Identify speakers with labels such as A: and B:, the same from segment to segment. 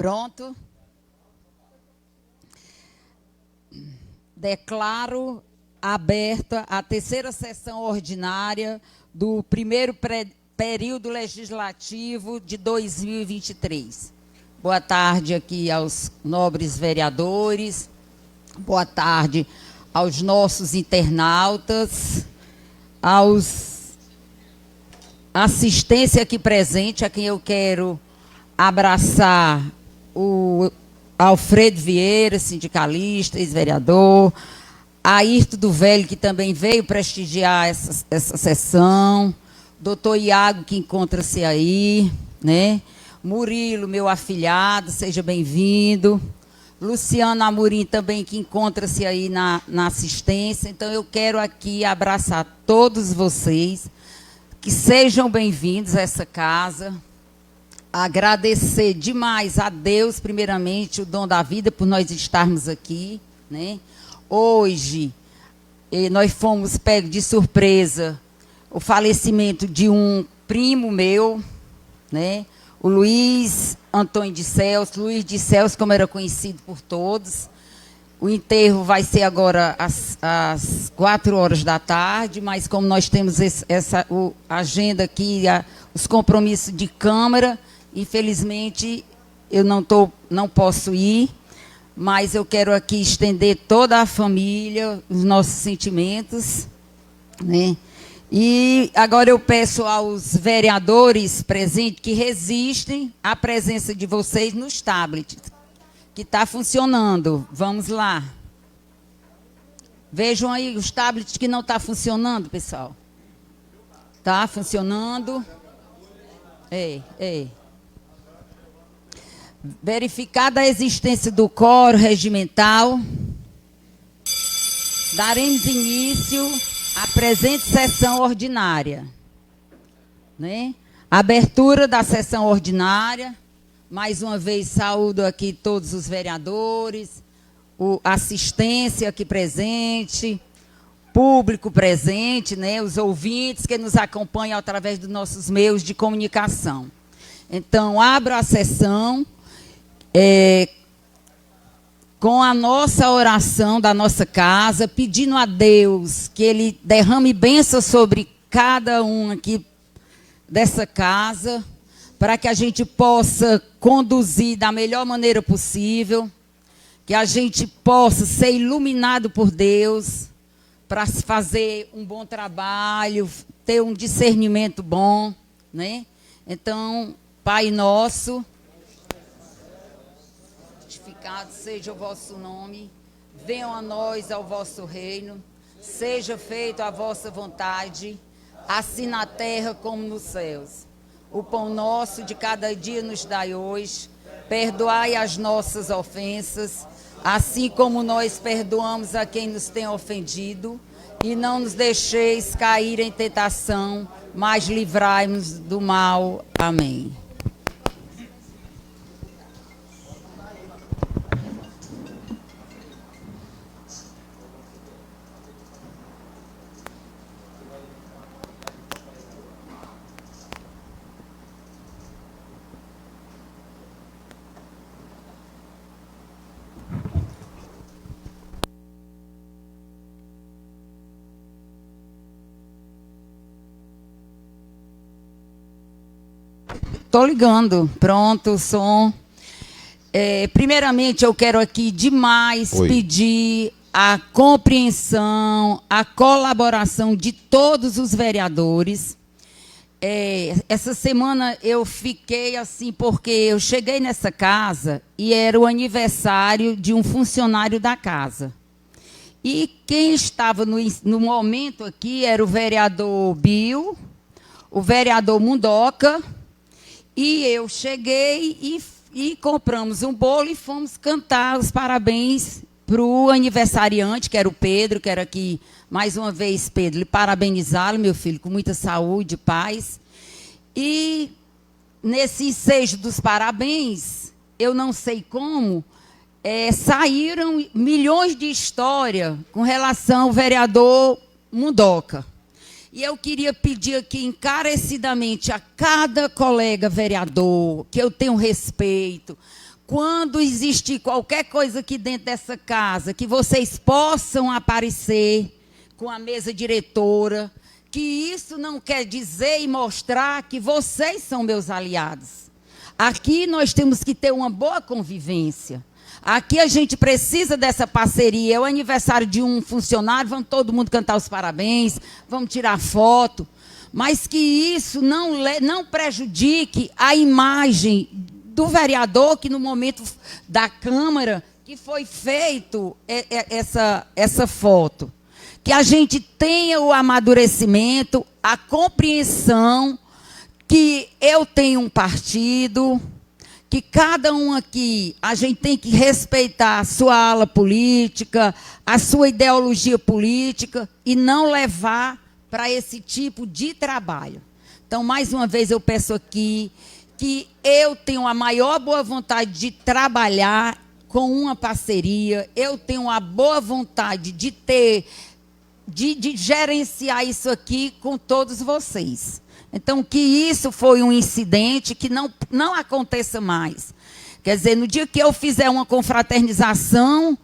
A: Pronto. Declaro aberta a terceira sessão ordinária do primeiro período legislativo de 2023. Boa tarde aqui aos nobres vereadores, boa tarde aos nossos internautas, aos assistência aqui presente, a quem eu quero abraçar o Alfredo Vieira, sindicalista, ex-vereador, Ayrton do Velho, que também veio prestigiar essa sessão, doutor Iago, que encontra-se aí, né? Murilo, meu afilhado, seja bem-vindo. Luciano Amorim também, que encontra-se aí na assistência. Então, eu quero aqui abraçar todos vocês, que sejam bem-vindos a essa casa. Agradecer demais a Deus, primeiramente, o dom da vida, por nós estarmos aqui, né? Hoje, nós fomos pegos de surpresa o falecimento de um primo meu, né? O Luiz Antônio de Celso, como era conhecido por todos. O enterro vai ser agora às 4 horas da tarde, mas como nós temos essa agenda aqui, os compromissos de Câmara, infelizmente eu não posso ir, mas eu quero aqui estender toda a família, os nossos sentimentos, né? E agora eu peço aos vereadores presentes que resistem à presença de vocês nos tablets, que está funcionando. Vamos lá. Vejam aí os tablets que não estão funcionando, pessoal. Está funcionando. Verificada a existência do quórum regimental, daremos início à presente sessão ordinária, né? Abertura da sessão ordinária. Mais uma vez, saúdo aqui todos os vereadores, a assistência aqui presente, público presente, né? Os ouvintes que nos acompanham através dos nossos meios de comunicação. Então, abro a sessão com a nossa oração da nossa casa, pedindo a Deus que Ele derrame bênção sobre cada um aqui dessa casa, para que a gente possa conduzir da melhor maneira possível, que a gente possa ser iluminado por Deus, para fazer um bom trabalho, ter um discernimento bom, né? Então, Pai nosso, santificado seja o vosso nome, venham a nós ao vosso reino, seja feita a vossa vontade, assim na terra como nos céus. O pão nosso de cada dia nos dai hoje, perdoai as nossas ofensas, assim como nós perdoamos a quem nos tem ofendido, e não nos deixeis cair em tentação, mas livrai-nos do mal. Amém. Estou ligando. Pronto, o som. Primeiramente, eu quero aqui demais pedir a compreensão, a colaboração de todos os vereadores. Essa semana eu fiquei assim, porque eu cheguei nessa casa e era o aniversário de um funcionário da casa. E quem estava no momento aqui era o vereador Bill, o vereador Mundoca. E eu cheguei e compramos um bolo e fomos cantar os parabéns para o aniversariante, que era o Pedro, que era aqui, mais uma vez, Pedro, parabenizá-lo, meu filho, com muita saúde, paz. E nesse ensejo dos parabéns, eu não sei como, saíram milhões de histórias com relação ao vereador Mundoca. E eu queria pedir aqui encarecidamente a cada colega vereador, que eu tenho respeito, quando existir qualquer coisa aqui dentro dessa casa, que vocês possam aparecer com a mesa diretora, que isso não quer dizer e mostrar que vocês são meus aliados. Aqui nós temos que ter uma boa convivência. Aqui a gente precisa dessa parceria. É o aniversário de um funcionário, vamos todo mundo cantar os parabéns, vamos tirar foto, mas que isso não prejudique a imagem do vereador, que no momento da Câmara, que foi feito essa foto. Que a gente tenha o amadurecimento, a compreensão que eu tenho um partido, que cada um aqui, a gente tem que respeitar a sua ala política, a sua ideologia política e não levar para esse tipo de trabalho. Então, mais uma vez, eu peço aqui que eu tenho a maior boa vontade de trabalhar com uma parceria, eu tenho a boa vontade de gerenciar isso aqui com todos vocês. Então, que isso foi um incidente que não aconteça mais. Quer dizer, no dia que eu fizer uma confraternização,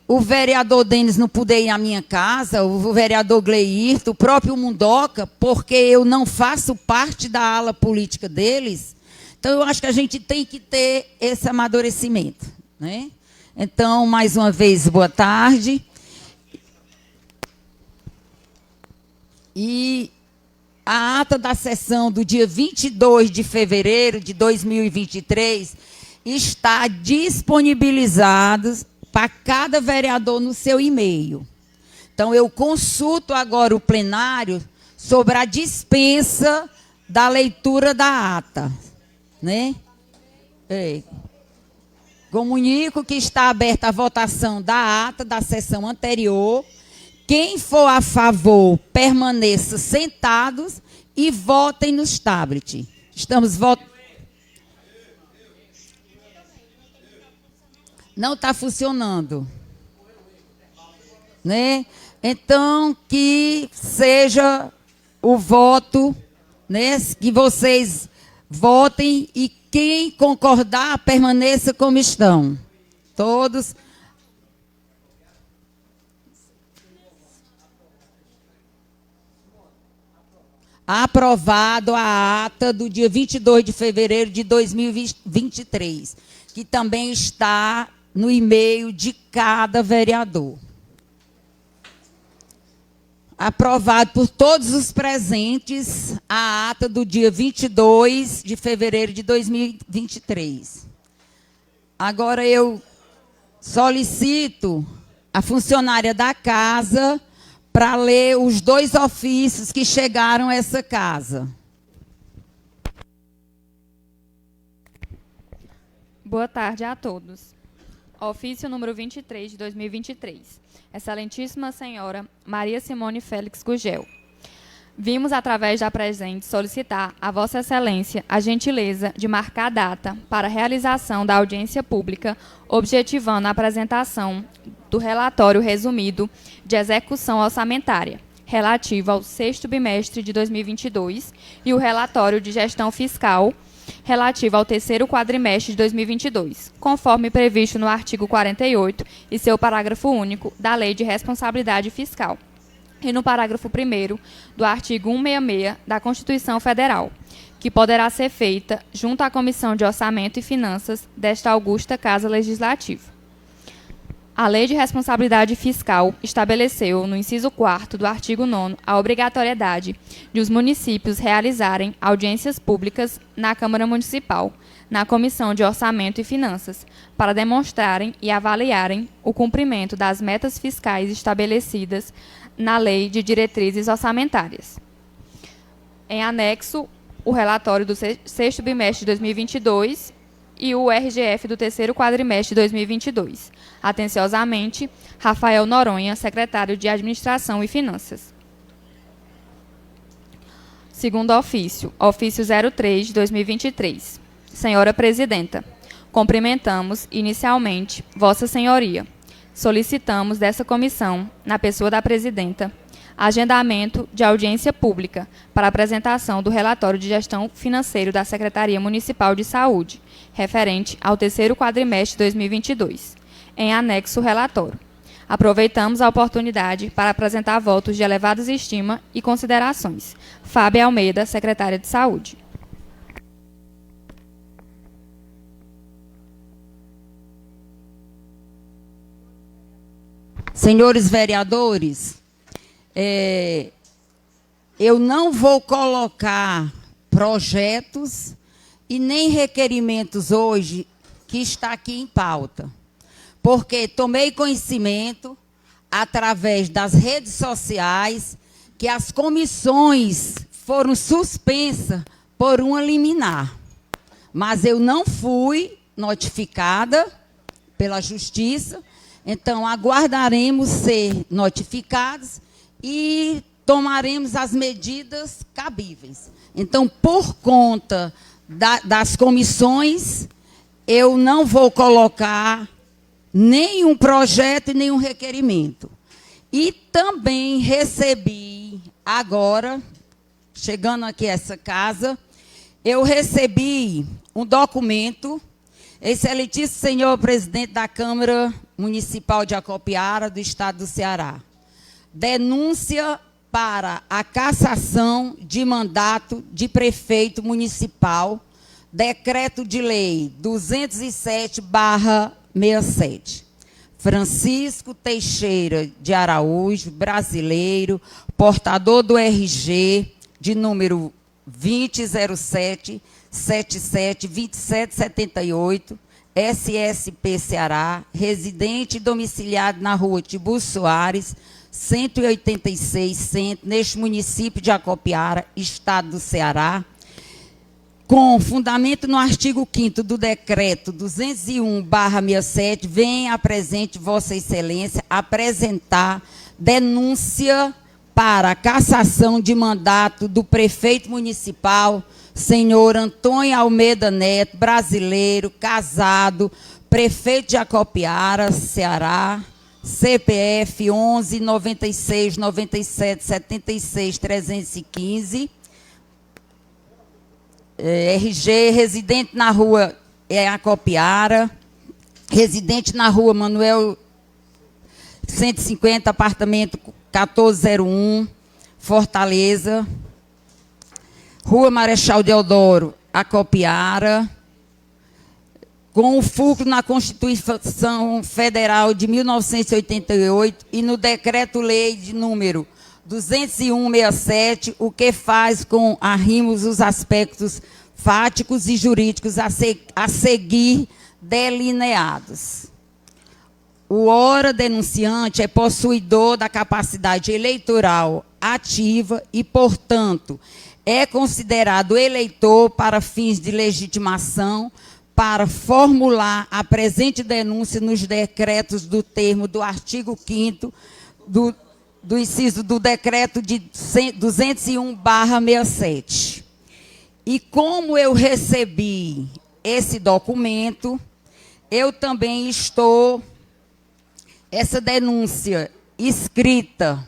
A: o vereador Denis não puder ir à minha casa, o vereador Gleirto, o próprio Mundoca, porque eu não faço parte da ala política deles. Então, eu acho que a gente tem que ter esse amadurecimento, né? Então, mais uma vez, boa tarde. E a ata da sessão do dia 22 de fevereiro de 2023 está disponibilizada para cada vereador no seu e-mail. Então, eu consulto agora o plenário sobre a dispensa da leitura da ata, né? Comunico que está aberta a votação da ata da sessão anterior. Quem for a favor, permaneça sentados e votem nos tablets. Estamos votando. Não está funcionando, né? Então, que seja o voto, né? Que vocês votem e quem concordar, permaneça como estão. Todos. Aprovado a ata do dia 22 de fevereiro de 2023, que também está no e-mail de cada vereador. Aprovado por todos os presentes a ata do dia 22 de fevereiro de 2023. Agora eu solicito a funcionária da casa para ler os 2 ofícios que chegaram a essa casa.
B: Boa tarde a todos. Ofício número 23 de 2023. Excelentíssima Senhora Maria Simone Félix Gugel. Vimos, através da presente, solicitar a Vossa Excelência a gentileza de marcar a data para a realização da audiência pública, objetivando a apresentação do relatório resumido de execução orçamentária, relativo ao 6º bimestre de 2022, e o relatório de gestão fiscal, relativo ao 3º quadrimestre de 2022, conforme previsto no artigo 48 e seu parágrafo único da Lei de Responsabilidade Fiscal, e no parágrafo 1º do artigo 166 da Constituição Federal, que poderá ser feita junto à Comissão de Orçamento e Finanças desta augusta Casa Legislativa. A Lei de Responsabilidade Fiscal estabeleceu, no inciso 4º do artigo 9º, a obrigatoriedade de os municípios realizarem audiências públicas na Câmara Municipal, na Comissão de Orçamento e Finanças, para demonstrarem e avaliarem o cumprimento das metas fiscais estabelecidas na Lei de Diretrizes Orçamentárias. Em anexo, o relatório do 6º bimestre de 2022 e o RGF do 3º quadrimestre de 2022. Atenciosamente, Rafael Noronha, secretário de Administração e Finanças. Segundo ofício, ofício 03 de 2023. Senhora Presidenta, cumprimentamos inicialmente Vossa Senhoria. Solicitamos dessa comissão, na pessoa da Presidenta, agendamento de audiência pública para apresentação do relatório de gestão financeira da Secretaria Municipal de Saúde, referente ao terceiro quadrimestre de 2022, em anexo relatório. Aproveitamos a oportunidade para apresentar votos de elevada estima e considerações. Fábia Almeida, secretária de Saúde.
A: Senhores vereadores, eu não vou colocar projetos e nem requerimentos hoje que está aqui em pauta, porque tomei conhecimento, através das redes sociais, que as comissões foram suspensas por uma liminar. Mas eu não fui notificada pela Justiça, então aguardaremos ser notificados e tomaremos as medidas cabíveis. Então, por conta das comissões, eu não vou colocar nenhum projeto e nenhum requerimento. E também recebi, agora, chegando aqui a essa casa, eu recebi um documento, excelentíssimo senhor presidente da Câmara Municipal de Acopiara, do Estado do Ceará. Denúncia para a cassação de mandato de prefeito municipal, decreto de lei 207/67. Francisco Teixeira de Araújo, brasileiro, portador do RG de número 2007-77-2778, SSP Ceará, residente e domiciliado na rua Tibu Soares, 186 Centro, neste município de Acopiara, Estado do Ceará, com fundamento no artigo 5º do decreto 201/67, vem a presente Vossa Excelência apresentar denúncia para a cassação de mandato do prefeito municipal, senhor Antônio Almeida Neto, brasileiro, casado, prefeito de Acopiara, Ceará, CPF 11 96 97 76 315, RG, residente na rua Acopiara, residente na rua Manuel 150, apartamento 1401, Fortaleza, rua Marechal Deodoro, Acopiara, com o fulcro na Constituição Federal de 1988 e no Decreto-Lei de número 201/67, o que faz com arrimos os aspectos fáticos e jurídicos a seguir delineados. O ora denunciante é possuidor da capacidade eleitoral ativa e, portanto, é considerado eleitor para fins de legitimação para formular a presente denúncia nos decretos do termo do artigo 5º do inciso do decreto de 201/67. E como eu recebi esse documento, eu também estou, essa denúncia escrita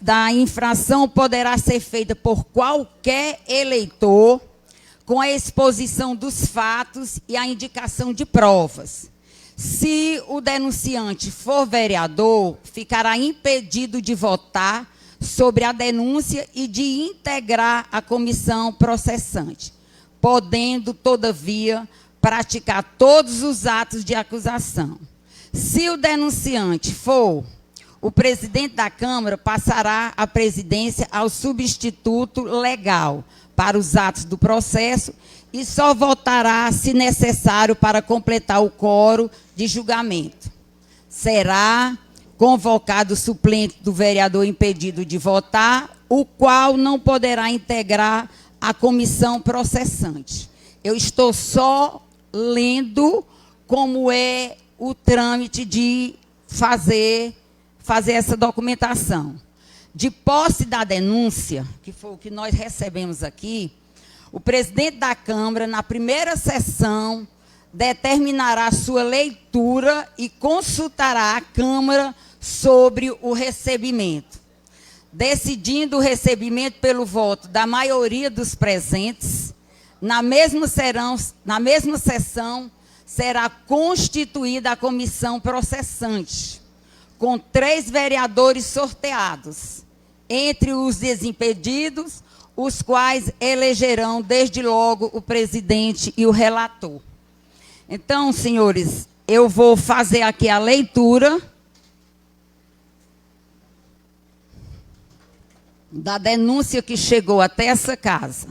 A: da infração poderá ser feita por qualquer eleitor com a exposição dos fatos e a indicação de provas. Se o denunciante for vereador, ficará impedido de votar sobre a denúncia e de integrar a comissão processante, podendo, todavia, praticar todos os atos de acusação. Se o denunciante for o presidente da Câmara, passará a presidência ao substituto legal para os atos do processo e só votará, se necessário, para completar o quórum de julgamento. Será convocado o suplente do vereador impedido de votar, o qual não poderá integrar a comissão processante. Eu estou só lendo como é o trâmite de fazer essa documentação. De posse da denúncia, que foi o que nós recebemos aqui, o presidente da Câmara, na primeira sessão, determinará sua leitura e consultará a Câmara sobre o recebimento, decidindo o recebimento pelo voto da maioria dos presentes. Na mesma sessão será constituída a comissão processante, com 3 vereadores sorteados, entre os desimpedidos, os quais elegerão desde logo o presidente e o relator. Então, senhores, eu vou fazer aqui a leitura da denúncia que chegou até essa casa.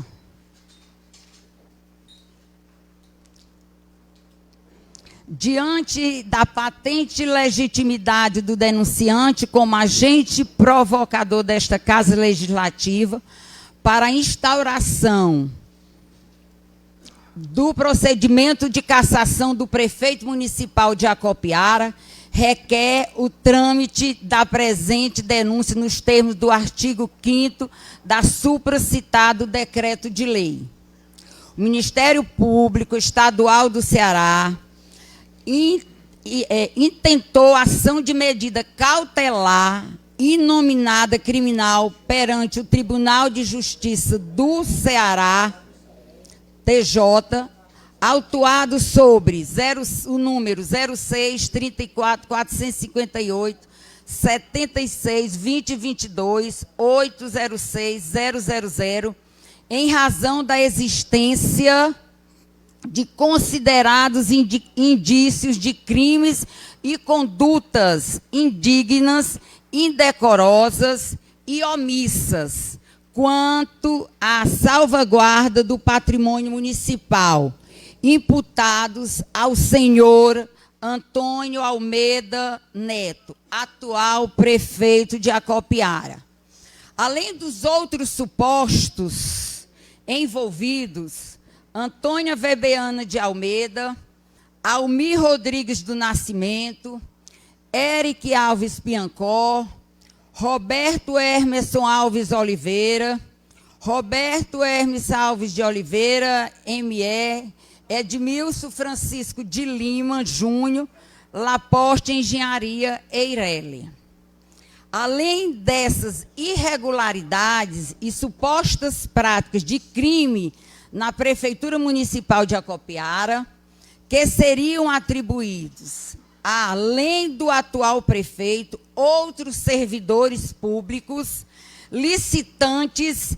A: Diante da patente legitimidade do denunciante como agente provocador desta Casa Legislativa para a instauração do procedimento de cassação do prefeito municipal de Acopiara, requer o trâmite da presente denúncia nos termos do artigo 5º da supracitado decreto de lei. O Ministério Público Estadual do Ceará intentou ação de medida cautelar inominada criminal perante o Tribunal de Justiça do Ceará, TJ, autuado sobre o número 06-34-458-76-2022-806-000, em razão da existência de considerados indícios de crimes e condutas indignas, indecorosas e omissas quanto à salvaguarda do patrimônio municipal, imputados ao senhor Antônio Almeida Neto, atual prefeito de Acopiara. Além dos outros supostos envolvidos, Antônia Webeana de Almeida, Almir Rodrigues do Nascimento, Eric Alves Piancó, Roberto Hermeson Alves Oliveira, Roberto Hermes Alves de Oliveira, ME, Edmilson Francisco de Lima Júnior, Laporte Engenharia Eireli. Além dessas irregularidades e supostas práticas de crime na Prefeitura Municipal de Acopiara, que seriam atribuídos, além do atual prefeito, outros servidores públicos, licitantes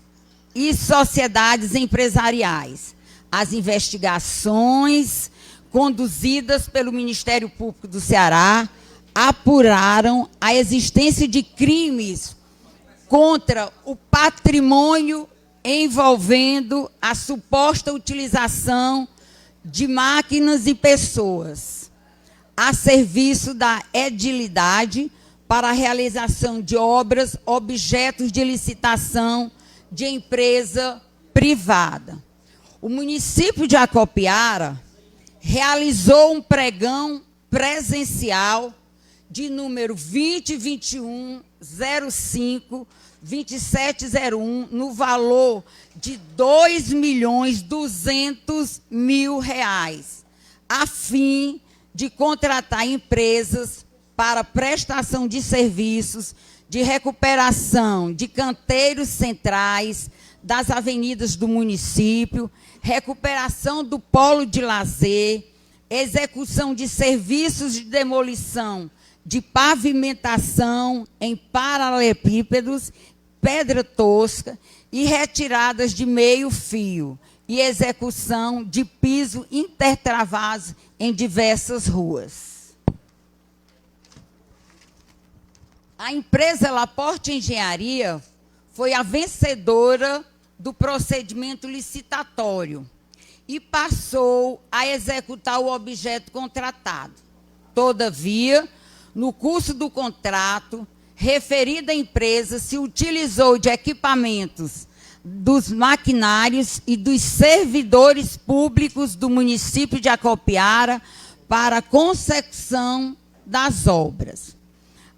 A: e sociedades empresariais. As investigações conduzidas pelo Ministério Público do Ceará apuraram a existência de crimes contra o patrimônio envolvendo a suposta utilização de máquinas e pessoas a serviço da edilidade para a realização de obras, objetos de licitação de empresa privada. O município de Acopiara realizou um pregão presencial de número 2021-05-2701, no valor de R$ 2.200.000, a fim de contratar empresas para prestação de serviços de recuperação de canteiros centrais das avenidas do município, recuperação do polo de lazer, execução de serviços de demolição de pavimentação em paralelepípedos, pedra tosca e retiradas de meio fio e execução de piso intertravado em diversas ruas. A empresa Laporte Engenharia foi a vencedora do procedimento licitatório e passou a executar o objeto contratado. Todavia, no curso do contrato, referida empresa se utilizou de equipamentos dos maquinários e dos servidores públicos do município de Acopiara para a consecução das obras.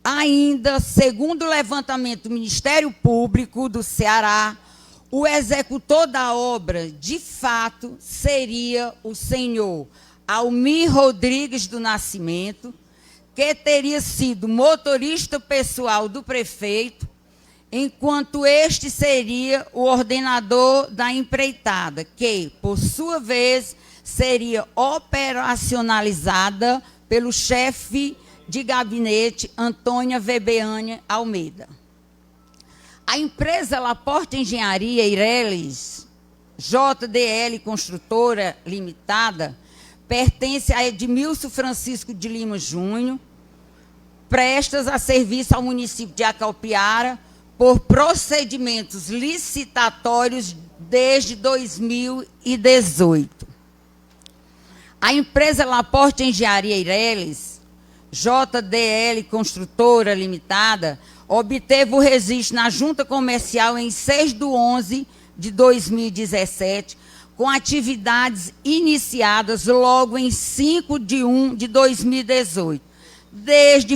A: Ainda, segundo o levantamento do Ministério Público do Ceará, o executor da obra, de fato, seria o senhor Almir Rodrigues do Nascimento, que teria sido motorista pessoal do prefeito, enquanto este seria o ordenador da empreitada, que, por sua vez, seria operacionalizada pelo chefe de gabinete Antônia Webeane Almeida. A empresa Laporte Engenharia Eireles, JDL Construtora Limitada, pertence a Edmilson Francisco de Lima Júnior, presta a serviço ao município de Acaupiara por procedimentos licitatórios desde 2018. A empresa Laporte Engenharia Eireles, JDL Construtora Limitada, obteve o registro na Junta Comercial em 6/11/2017, com atividades iniciadas logo em 5/1/2018. Desde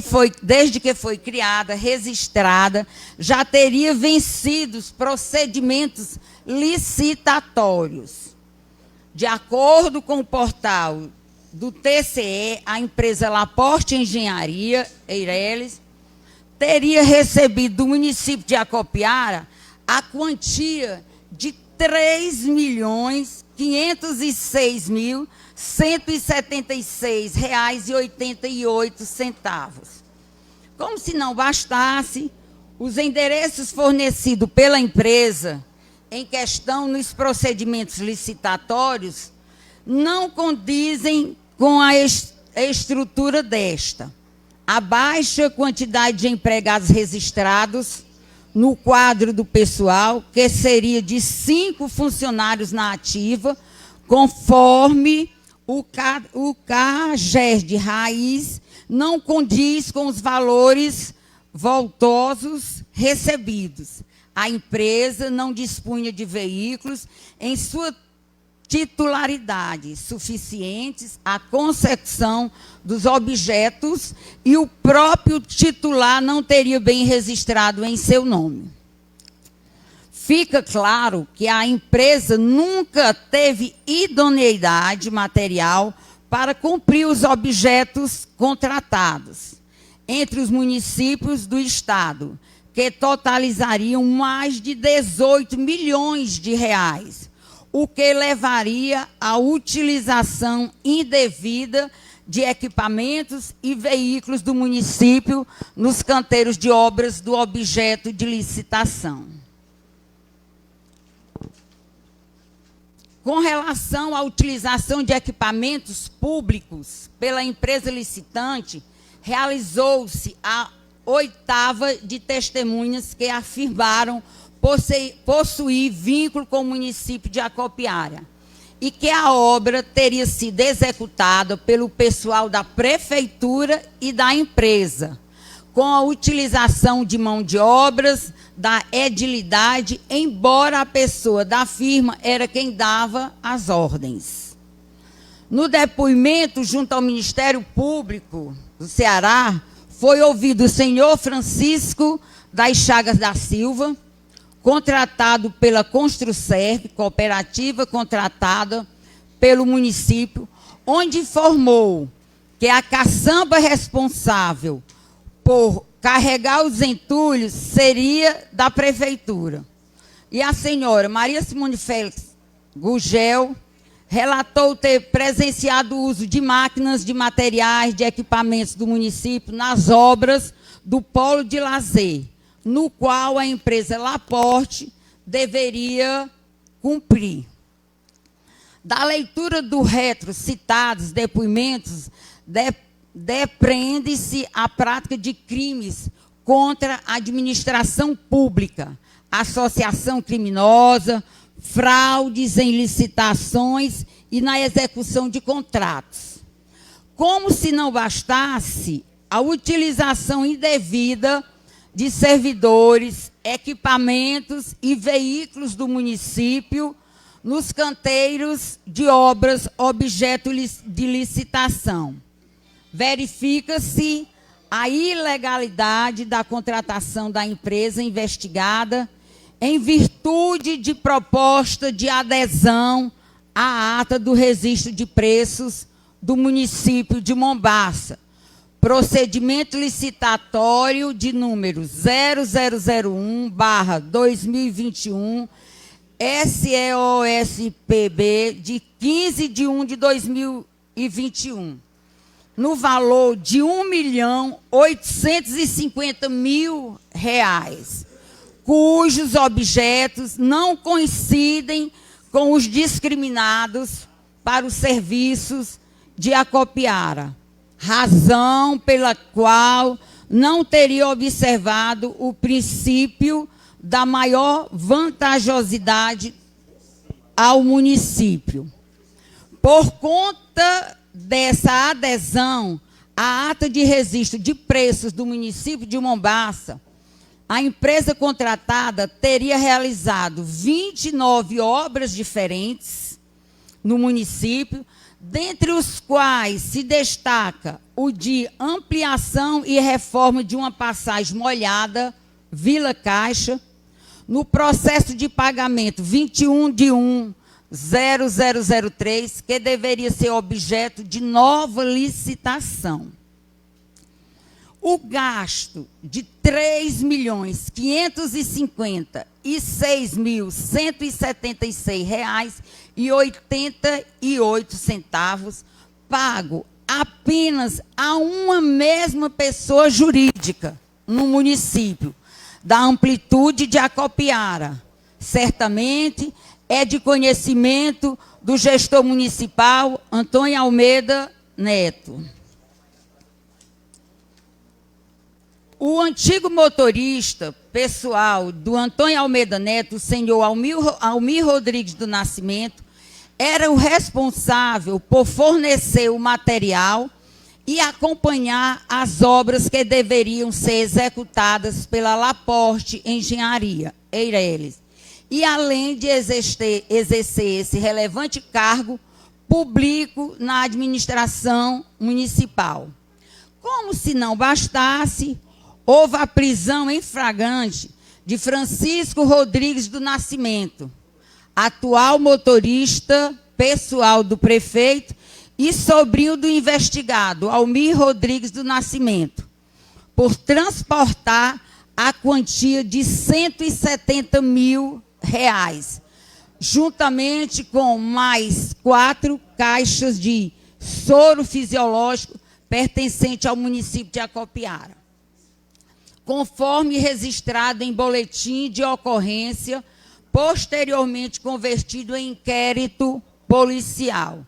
A: que foi criada, registrada, já teria vencido os procedimentos licitatórios. De acordo com o portal do TCE, a empresa Laporte Engenharia Eireles teria recebido do município de Acopiara a quantia de R$ 3.506.176,88. Como se não bastasse, os endereços fornecidos pela empresa em questão nos procedimentos licitatórios não condizem com a estrutura desta. A baixa quantidade de empregados registrados no quadro do pessoal, que seria de 5 funcionários na ativa, conforme o CAGES de raiz, não condiz com os valores voltosos recebidos. A empresa não dispunha de veículos em sua titularidade suficientes à consecução dos objetos e o próprio titular não teria bem registrado em seu nome. Fica claro que a empresa nunca teve idoneidade material para cumprir os objetos contratados entre os municípios do Estado, que totalizariam mais de 18 milhões de reais, o que levaria à utilização indevida de equipamentos e veículos do município nos canteiros de obras do objeto de licitação. Com relação à utilização de equipamentos públicos pela empresa licitante, realizou-se a 8ª de testemunhas que afirmaram possuir vínculo com o município de Acopiara e que a obra teria sido executada pelo pessoal da prefeitura e da empresa, com a utilização de mão de obras da edilidade, embora a pessoa da firma era quem dava as ordens. No depoimento junto ao Ministério Público do Ceará, foi ouvido o senhor Francisco das Chagas da Silva, contratado pela Construserve, cooperativa contratada pelo município, onde informou que a caçamba responsável por carregar os entulhos seria da prefeitura. E a senhora Maria Simone Félix Gugel relatou ter presenciado o uso de máquinas, de materiais, de equipamentos do município nas obras do polo de lazer, no qual a empresa Laporte deveria cumprir. Da leitura do citados depoimentos, depreende-se a prática de crimes contra a administração pública, associação criminosa, fraudes em licitações e na execução de contratos. Como se não bastasse a utilização indevida de servidores, equipamentos e veículos do município nos canteiros de obras objeto de licitação. Verifica-se a ilegalidade da contratação da empresa investigada em virtude de proposta de adesão à ata do registro de preços do município de Mombaça, procedimento licitatório de número 0001/2021, SEOSPB, de 15 de 1 de 2021, no valor de R$ 1.850.000, cujos objetos não coincidem com os discriminados para os serviços de Acopiara, razão pela qual não teria observado o princípio da maior vantajosidade ao município. Por conta dessa adesão à ata de registro de preços do município de Mombaça, a empresa contratada teria realizado 29 obras diferentes no município, dentre os quais se destaca o de ampliação e reforma de uma passagem molhada, Vila Caixa, no processo de pagamento 21/1/0003, que deveria ser objeto de nova licitação. O gasto de R$ 3.556.176,88, pago apenas a uma mesma pessoa jurídica no município, da amplitude de Acopiara, certamente é de conhecimento do gestor municipal Antônio Almeida Neto. O antigo motorista pessoal do Antônio Almeida Neto, o senhor Almir Rodrigues do Nascimento, era o responsável por fornecer o material e acompanhar as obras que deveriam ser executadas pela Laporte Engenharia, Eireles, e além de exercer esse relevante cargo público na administração municipal. Como se não bastasse, houve a prisão em flagrante de Francisco Rodrigues do Nascimento, atual motorista pessoal do prefeito e sobrinho do investigado, Almir Rodrigues do Nascimento, por transportar a quantia de R$ 170.000, juntamente com mais 4 caixas de soro fisiológico pertencente ao município de Acopiara, conforme registrado em boletim de ocorrência, posteriormente convertido em inquérito policial.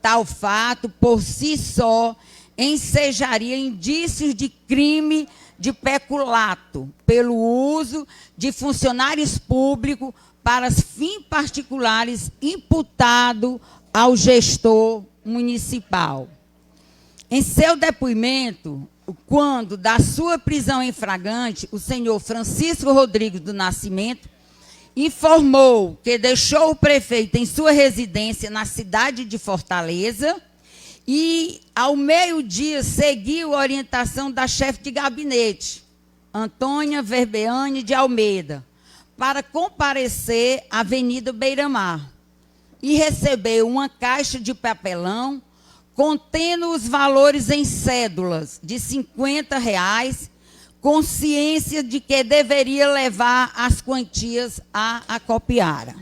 A: Tal fato, por si só, ensejaria indícios de crime de peculato, pelo uso de funcionários públicos para fins particulares, imputado ao gestor municipal. Em seu depoimento, quando da sua prisão em flagrante, o senhor Francisco Rodrigues do Nascimento informou que deixou o prefeito em sua residência na cidade de Fortaleza e, ao meio-dia, seguiu a orientação da chefe de gabinete, Antônia Verbeane de Almeida, para comparecer à Avenida Beira-Mar e recebeu uma caixa de papelão contendo os valores em cédulas de R$ 50, com ciência de que deveria levar as quantias a Acopiara.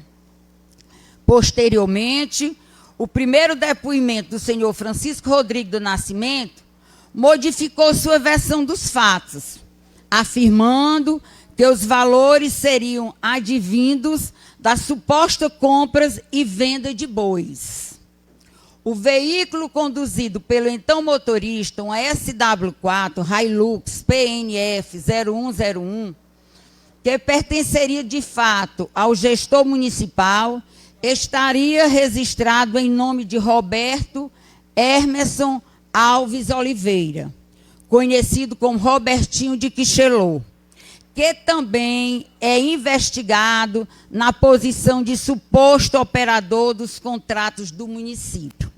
A: Posteriormente, o primeiro depoimento do senhor Francisco Rodrigues do Nascimento modificou sua versão dos fatos, afirmando que os valores seriam advindos das supostas compras e venda de bois. O veículo conduzido pelo então motorista, um SW4 Hilux PNF 0101, que pertenceria de fato ao gestor municipal, estaria registrado em nome de Roberto Hermeson Alves Oliveira, conhecido como Robertinho de Quixelô, que também é investigado na posição de suposto operador dos contratos do município.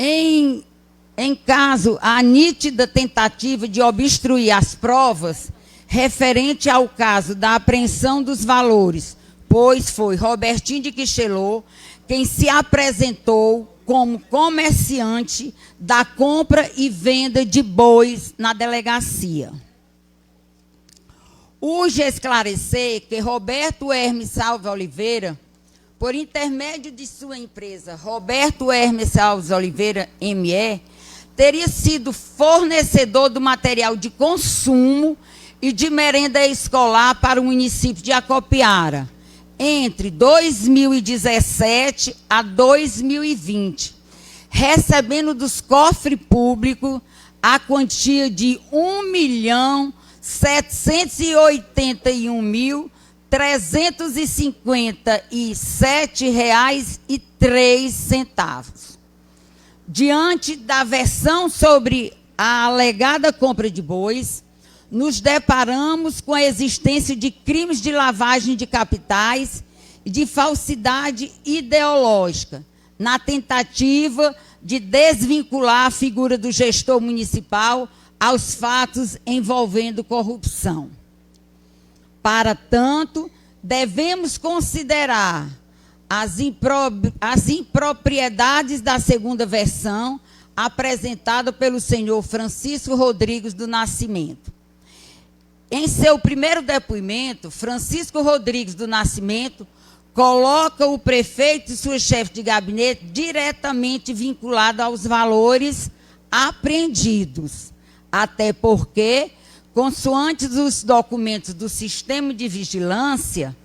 A: Em caso à nítida tentativa de obstruir as provas referente ao caso da apreensão dos valores, pois foi Robertinho de Quixelô quem se apresentou como comerciante da compra e venda de bois na delegacia. Urge esclarecer que Roberto Hermes Alves Oliveira, por intermédio de sua empresa Roberto Hermes Alves Oliveira, ME, teria sido fornecedor do material de consumo e de merenda escolar para o município de Acopiara, entre 2017 a 2020, recebendo dos cofres públicos a quantia de R$ 1.781.357,03. Diante da versão sobre a alegada compra de bois, nos deparamos com a existência de crimes de lavagem de capitais e de falsidade ideológica, na tentativa de desvincular a figura do gestor municipal aos fatos envolvendo corrupção. Para tanto, devemos considerar as impropriedades da segunda versão apresentada pelo senhor Francisco Rodrigues do Nascimento. Em seu primeiro depoimento, Francisco Rodrigues do Nascimento coloca o prefeito e sua chefe de gabinete diretamente vinculado aos valores apreendidos, até porque, consoante os documentos do Sistema de Vigilância,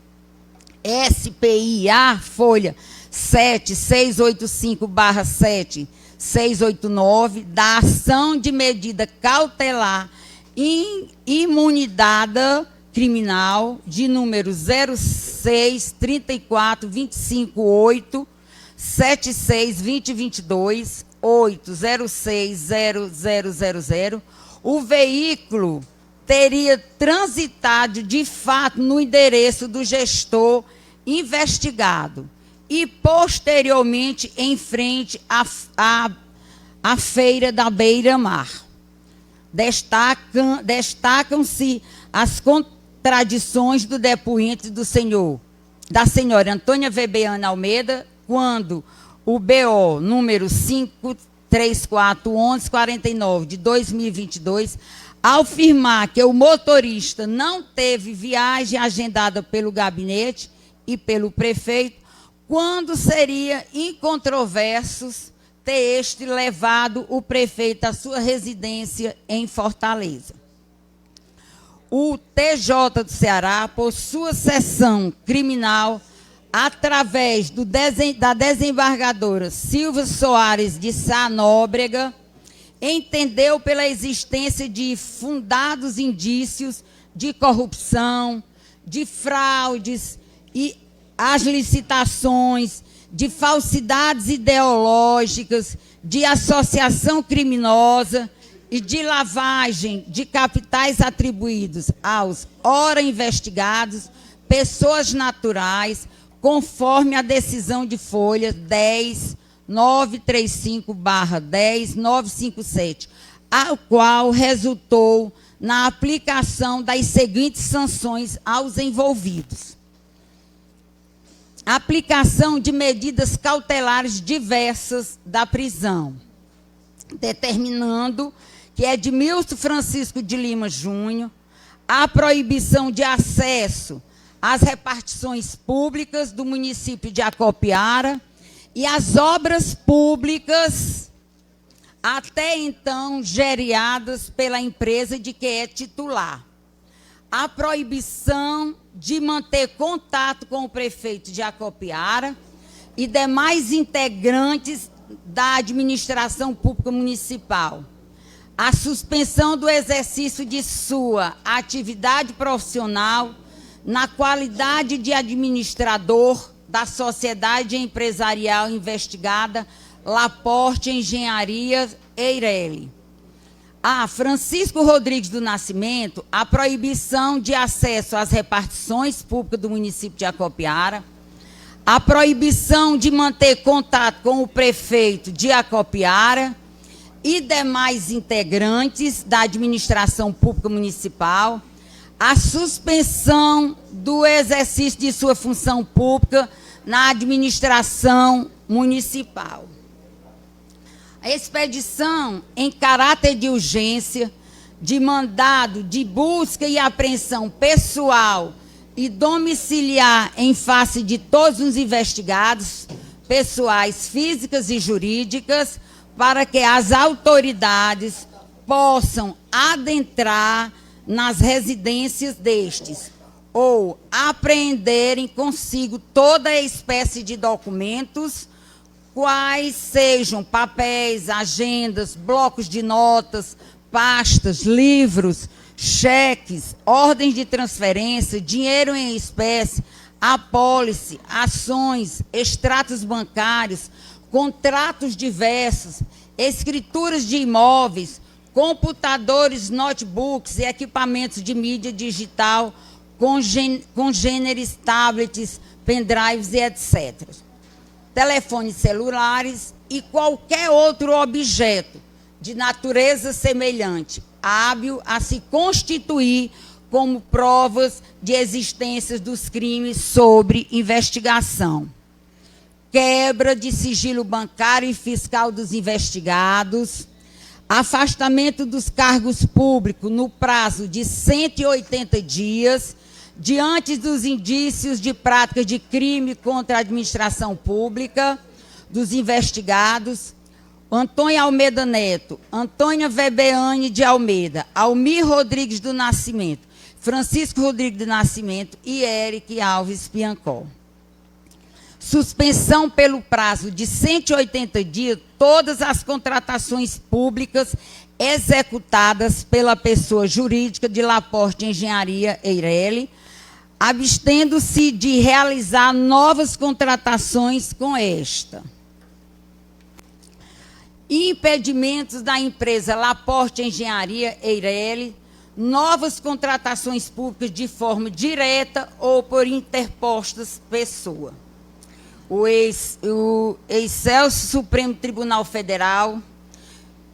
A: SPIA, folha 7685/7-689, da ação de medida cautelar imunidade criminal de número 06-34-25-8-76-2022, 806-0000, o veículo teria transitado de fato no endereço do gestor investigado e posteriormente em frente à feira da Beira-Mar. Destacam-se as contradições do depoente da senhora Antônia Webeana Almeida, quando o BO número 5341149 de 2022, ao afirmar que o motorista não teve viagem agendada pelo gabinete e pelo prefeito, quando seria incontroversos ter este levado o prefeito à sua residência em Fortaleza. O TJ do Ceará, por sua seção criminal, através da desembargadora Silvia Soares de Sá Nóbrega, entendeu pela existência de fundados indícios de corrupção, de fraudes e as licitações, de falsidades ideológicas, de associação criminosa e de lavagem de capitais atribuídos aos ora investigados, pessoas naturais, conforme a decisão de folha 10.935/10.957, a qual resultou na aplicação das seguintes sanções aos envolvidos. Aplicação de medidas cautelares diversas da prisão, determinando que Edmilson Francisco de Lima Júnior, a proibição de acesso às repartições públicas do município de Acopiara e às obras públicas até então geriadas pela empresa de que é titular. A proibição de manter contato com o prefeito de Acopiara e demais integrantes da administração pública municipal. A suspensão do exercício de sua atividade profissional na qualidade de administrador da sociedade empresarial investigada Laporte Engenharia Eireli. A Francisco Rodrigues do Nascimento, a proibição de acesso às repartições públicas do município de Acopiara, a proibição de manter contato com o prefeito de Acopiara e demais integrantes da administração pública municipal, a suspensão do exercício de sua função pública na administração municipal. A expedição, em caráter de urgência, de mandado de busca e apreensão pessoal e domiciliar em face de todos os investigados, pessoais físicas e jurídicas, para que as autoridades possam adentrar nas residências destes ou apreenderem consigo toda espécie de documentos, quais sejam papéis, agendas, blocos de notas, pastas, livros, cheques, ordens de transferência, dinheiro em espécie, apólice, ações, extratos bancários, contratos diversos, escrituras de imóveis, computadores, notebooks e equipamentos de mídia digital, congêneres, tablets, pendrives e etc. Telefones celulares e qualquer outro objeto de natureza semelhante, hábil a se constituir como provas de existência dos crimes sobre investigação. Quebra de sigilo bancário e fiscal dos investigados, afastamento dos cargos públicos no prazo de 180 dias, diante dos indícios de prática de crime contra a administração pública, dos investigados, Antônio Almeida Neto, Antônia Webeane de Almeida, Almir Rodrigues do Nascimento, Francisco Rodrigues do Nascimento e Eric Alves Piancó. Suspensão pelo prazo de 180 dias, todas as contratações públicas executadas pela pessoa jurídica de Laporte Engenharia Eireli, abstendo-se de realizar novas contratações com esta. Impedimentos da empresa Laporte Engenharia Eireli, novas contratações públicas de forma direta ou por interpostas pessoa. O Excelso Supremo Tribunal Federal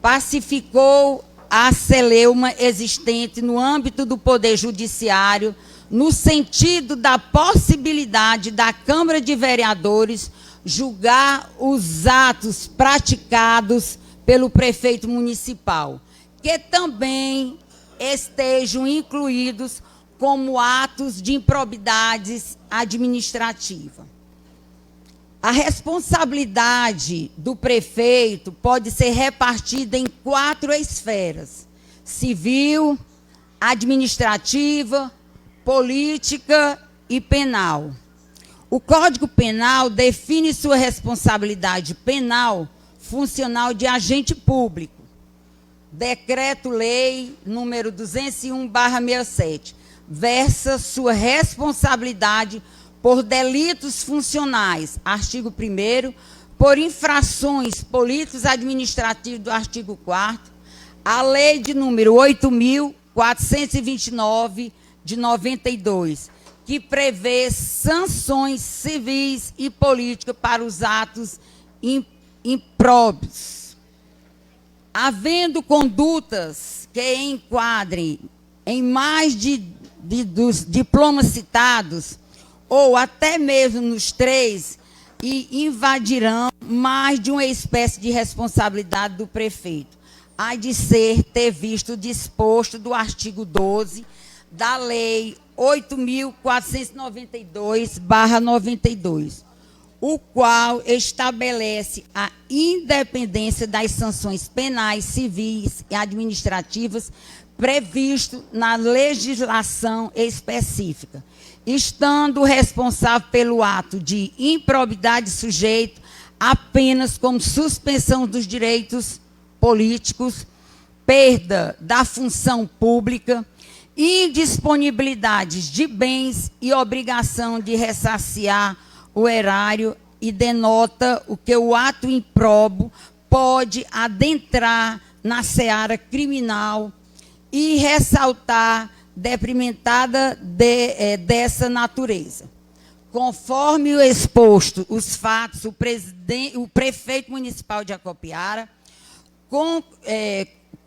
A: pacificou a celeuma existente no âmbito do Poder Judiciário, no sentido da possibilidade da Câmara de Vereadores julgar os atos praticados pelo prefeito municipal, que também estejam incluídos como atos de improbidades administrativas. A responsabilidade do prefeito pode ser repartida em 4 esferas: civil, administrativa, política e penal. O Código Penal define sua responsabilidade penal funcional de agente público. Decreto-Lei número 201/67 versa sua responsabilidade por delitos funcionais, artigo 1º, por infrações políticos administrativos do artigo 4º, a Lei de número 8.429 de 92, que prevê sanções civis e políticas para os atos impróprios. Havendo condutas que enquadrem em mais dos diplomas citados, ou até mesmo nos 3, e invadirão mais de uma espécie de responsabilidade do prefeito, há de ter visto o disposto do artigo 12 da Lei 8.492/92, o qual estabelece a independência das sanções penais, civis e administrativas previsto na legislação específica, estando o responsável pelo ato de improbidade sujeito apenas como suspensão dos direitos políticos, perda da função pública, indisponibilidades de bens e obrigação de ressarciar o erário, e denota o que o ato improbo pode adentrar na seara criminal e ressaltar deprimentada dessa natureza. Conforme o exposto, os fatos, o prefeito municipal de Acopiara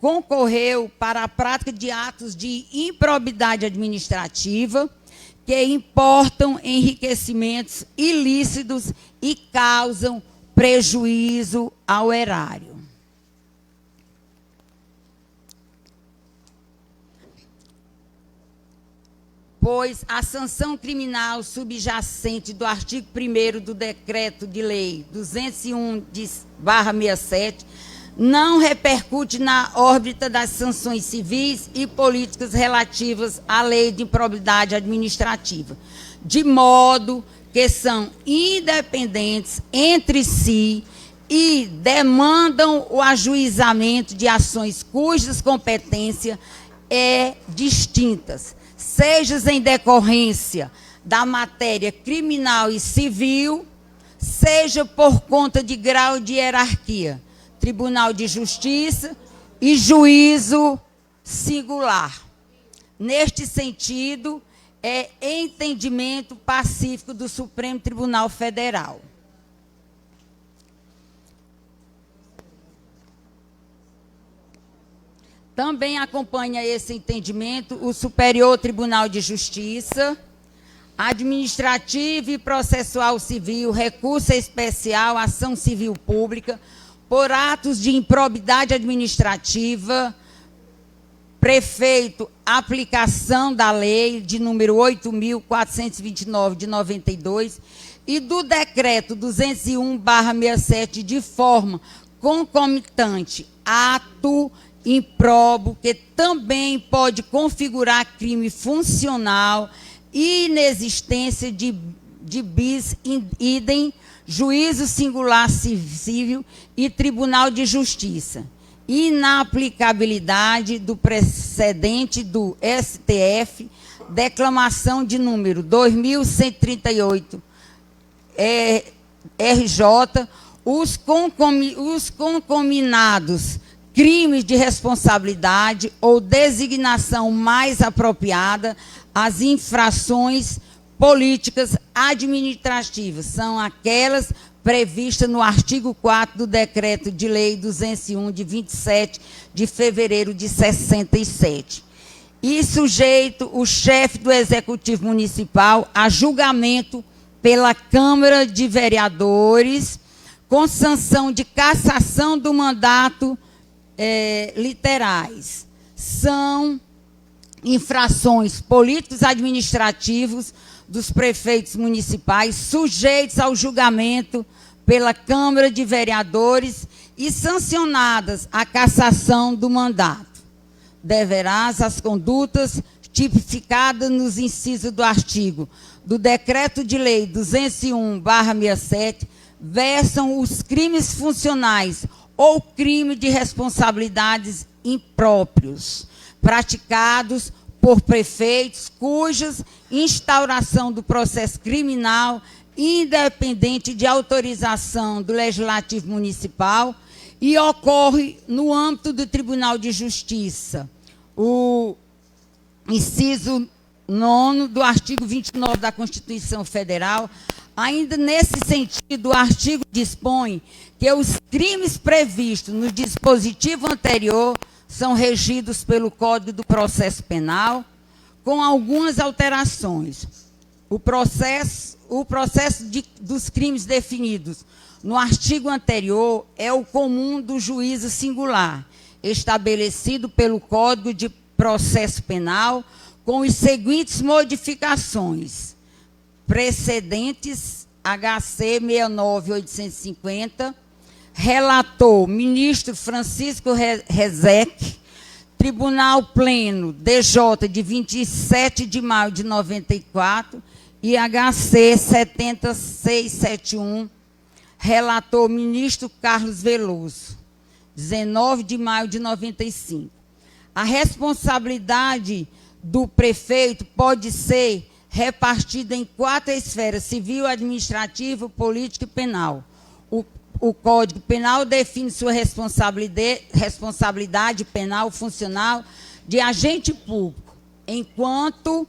A: concorreu para a prática de atos de improbidade administrativa que importam enriquecimentos ilícitos e causam prejuízo ao erário. pois a sanção criminal subjacente do artigo 1º do Decreto de Lei 201/67 não repercute na órbita das sanções civis e políticas relativas à Lei de Improbidade Administrativa, de modo que são independentes entre si e demandam o ajuizamento de ações cujas competências distintas, seja em decorrência da matéria criminal e civil, seja por conta de grau de hierarquia, Tribunal de Justiça e juízo singular. Neste sentido, é entendimento pacífico do Supremo Tribunal Federal. Também acompanha esse entendimento o Superior Tribunal de Justiça, Administrativo e Processual Civil, Recurso Especial, Ação Civil Pública, por atos de improbidade administrativa, prefeito, aplicação da lei de número 8.429 de 92 e do decreto 201/67 de forma concomitante, ato impróbrio que também pode configurar crime funcional e inexistência de bis idem, juízo singular civil e Tribunal de Justiça. Inaplicabilidade do precedente do STF, declamação de número 2138 RJ, os concominados crimes de responsabilidade ou designação mais apropriada, as infrações políticas administrativas são aquelas previstas no artigo 4 do Decreto de Lei 201, de 27 de fevereiro de 67. E sujeito o chefe do Executivo Municipal a julgamento pela Câmara de Vereadores, com sanção de cassação do mandato literais. São infrações políticos administrativos dos prefeitos municipais sujeitos ao julgamento pela Câmara de Vereadores e sancionadas a cassação do mandato. Deverás as condutas tipificadas nos incisos do artigo do Decreto de Lei 201/67 versam os crimes funcionais ou crime de responsabilidades impróprios praticados por prefeitos cujas instauração do processo criminal independente de autorização do Legislativo Municipal e ocorre no âmbito do Tribunal de Justiça. O inciso 9º do artigo 29 da Constituição Federal, ainda nesse sentido, o artigo dispõe que os crimes previstos no dispositivo anterior são regidos pelo Código do Processo Penal, com algumas alterações. O processo dos crimes definidos no artigo anterior é o comum do juízo singular, estabelecido pelo Código de Processo Penal, com as seguintes modificações. Precedentes, HC 69850, relator, ministro Francisco Rezec, Tribunal Pleno, DJ, de 27 de maio de 94, e HC 70671, relator, ministro Carlos Veloso, 19 de maio de 95. A responsabilidade do prefeito pode ser repartida em 4 esferas: civil, administrativa, política e penal. O Código Penal define sua responsabilidade penal funcional de agente público, enquanto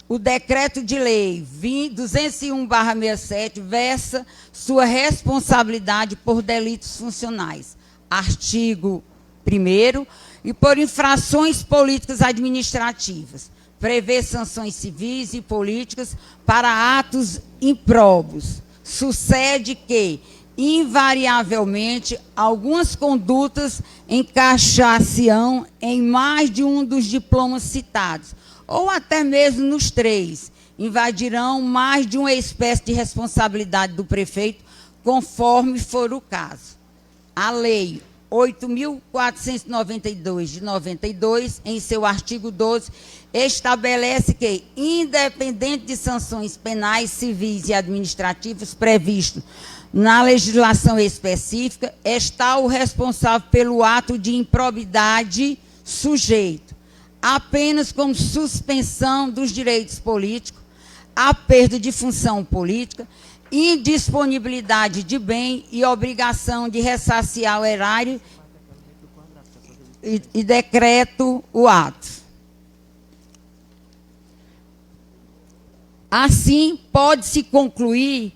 A: o Decreto de Lei 201/67 versa sua responsabilidade por delitos funcionais. Artigo 1º, e por infrações políticas administrativas. Prevê sanções civis e políticas para atos impróprios. Sucede que, invariavelmente, algumas condutas encaixar-se-ão em mais de um dos diplomas citados, ou até mesmo nos 3, invadirão mais de uma espécie de responsabilidade do prefeito, conforme for o caso. A Lei 8.492, de 92, em seu artigo 12, estabelece que, independente de sanções penais, civis e administrativas previstas na legislação específica, está o responsável pelo ato de improbidade sujeito apenas como suspensão dos direitos políticos, a perda de função política, indisponibilidade de bem e obrigação de ressarciar o erário e decreto o ato. Assim, pode-se concluir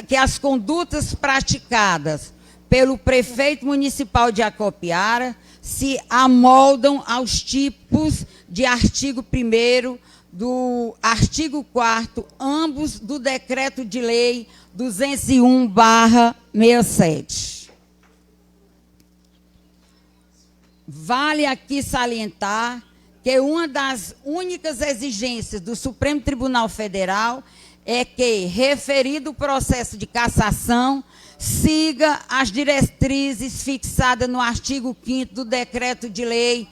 A: que as condutas praticadas pelo prefeito municipal de Acopiara se amoldam aos tipos de artigo 1º do artigo 4º, ambos do Decreto de Lei 201/67. Vale aqui salientar que uma das únicas exigências do Supremo Tribunal Federal é que, referido o processo de cassação, siga as diretrizes fixadas no artigo 5º do Decreto de Lei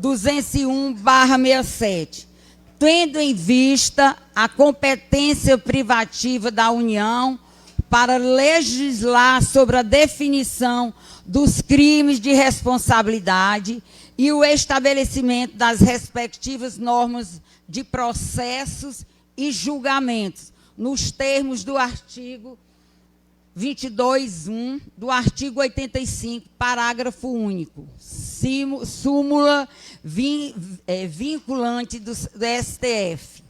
A: 201/67, tendo em vista a competência privativa da União para legislar sobre a definição dos crimes de responsabilidade e o estabelecimento das respectivas normas de processos e julgamentos, nos termos do artigo 22.1 do artigo 85, parágrafo único, súmula vinculante do STF.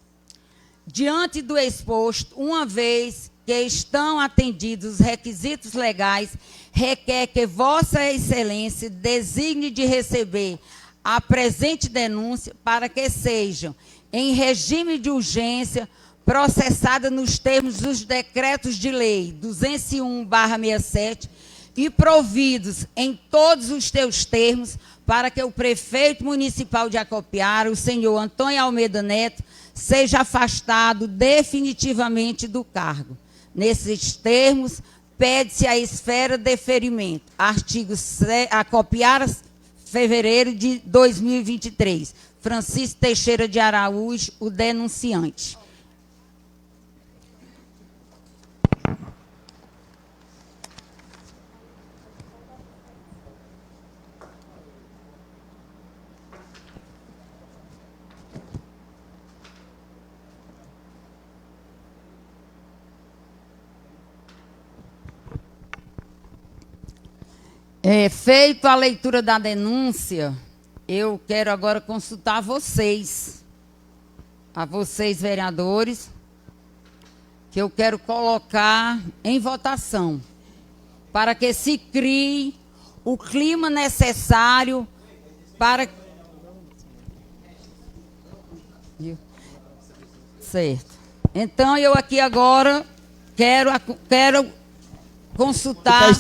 A: Diante do exposto, uma vez que estão atendidos os requisitos legais, requer que Vossa Excelência designe de receber a presente denúncia para que sejam, em regime de urgência, processada nos termos dos decretos de lei 201/67 e providos em todos os teus termos para que o prefeito municipal de Acopiara, o senhor Antônio Almeida Neto, seja afastado definitivamente do cargo. Nesses termos, pede-se a esfera de deferimento. Artigo Acopiara, fevereiro de 2023. Francisco Teixeira de Araújo, o denunciante. Feito a leitura da denúncia, eu quero agora consultar vocês, a vocês, vereadores, que eu quero colocar em votação, para que se crie o clima necessário para... Certo. Então, eu aqui agora quero consultar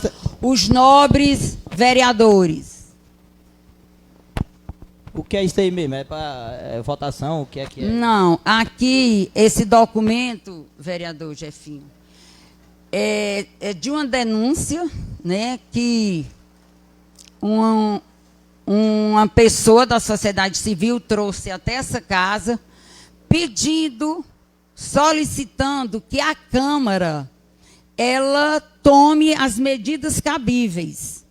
A: os nobres vereadores.
C: O que é isso aí mesmo? É para votação? O que é que é?
A: Não, aqui, esse documento, vereador Jefinho, é de uma denúncia, né, que uma pessoa da sociedade civil trouxe até essa casa, pedindo, solicitando que a Câmara ela tome as medidas cabíveis.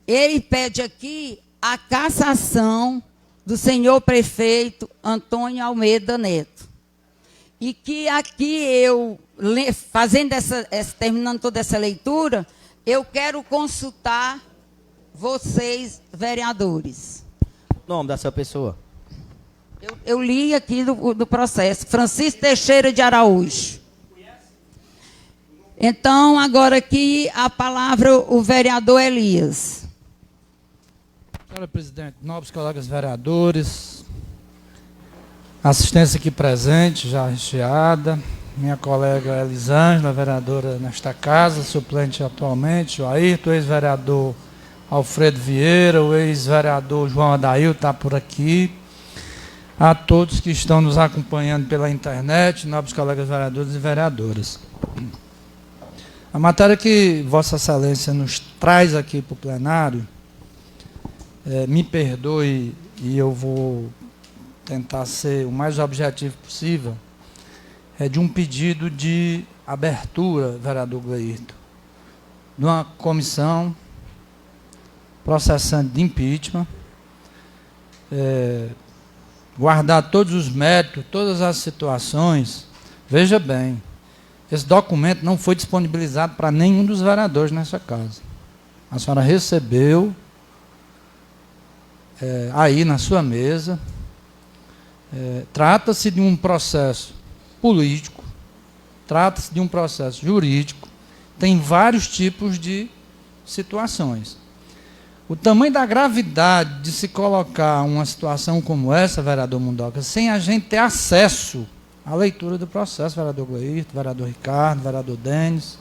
A: Ele pede aqui a cassação do senhor prefeito Antônio Almeida Neto. E que aqui eu, fazendo terminando toda essa leitura, eu quero consultar vocês, vereadores.
C: O nome dessa pessoa?
A: Eu li aqui do processo. Francisco Teixeira de Araújo. Então, agora aqui, a palavra o vereador Elias.
D: Senhora presidente, nobres colegas vereadores, assistência aqui presente, já recheada, minha colega Elisângela, vereadora nesta casa, suplente atualmente, o Ayrton, o ex-vereador Alfredo Vieira, o ex-vereador João Adail está por aqui, a todos que estão nos acompanhando pela internet, nobres colegas vereadores e vereadoras. A matéria que Vossa Excelência nos traz aqui para o plenário, me perdoe e eu vou tentar ser o mais objetivo possível, é de um pedido de abertura, vereador Gleirton, de uma comissão processante de impeachment, guardar todos os méritos, todas as situações. Veja bem, esse documento não foi disponibilizado para nenhum dos vereadores nessa casa. A senhora recebeu aí na sua mesa. Trata-se de um processo político, trata-se de um processo jurídico, tem vários tipos de situações. O tamanho da gravidade de se colocar uma situação como essa, vereador Mundoca, sem a gente ter acesso à leitura do processo, vereador Gleirton, vereador Ricardo, vereador Denis,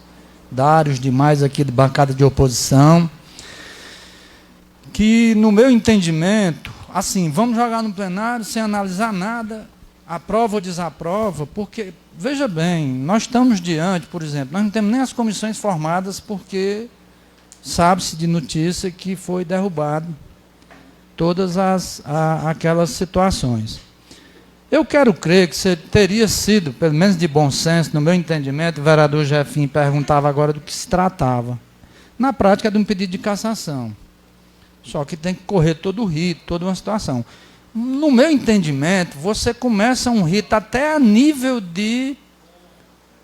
D: Dário, os demais aqui de bancada de oposição, que, no meu entendimento, assim, vamos jogar no plenário sem analisar nada, aprova ou desaprova, porque, veja bem, nós estamos diante, por exemplo, nós não temos nem as comissões formadas porque sabe-se de notícia que foi derrubado todas aquelas situações. Eu quero crer que teria sido, pelo menos de bom senso, no meu entendimento, o vereador Jefinho perguntava agora do que se tratava. Na prática é de um pedido de cassação. Só que tem que correr todo o rito, toda uma situação. No meu entendimento, você começa um rito até a nível de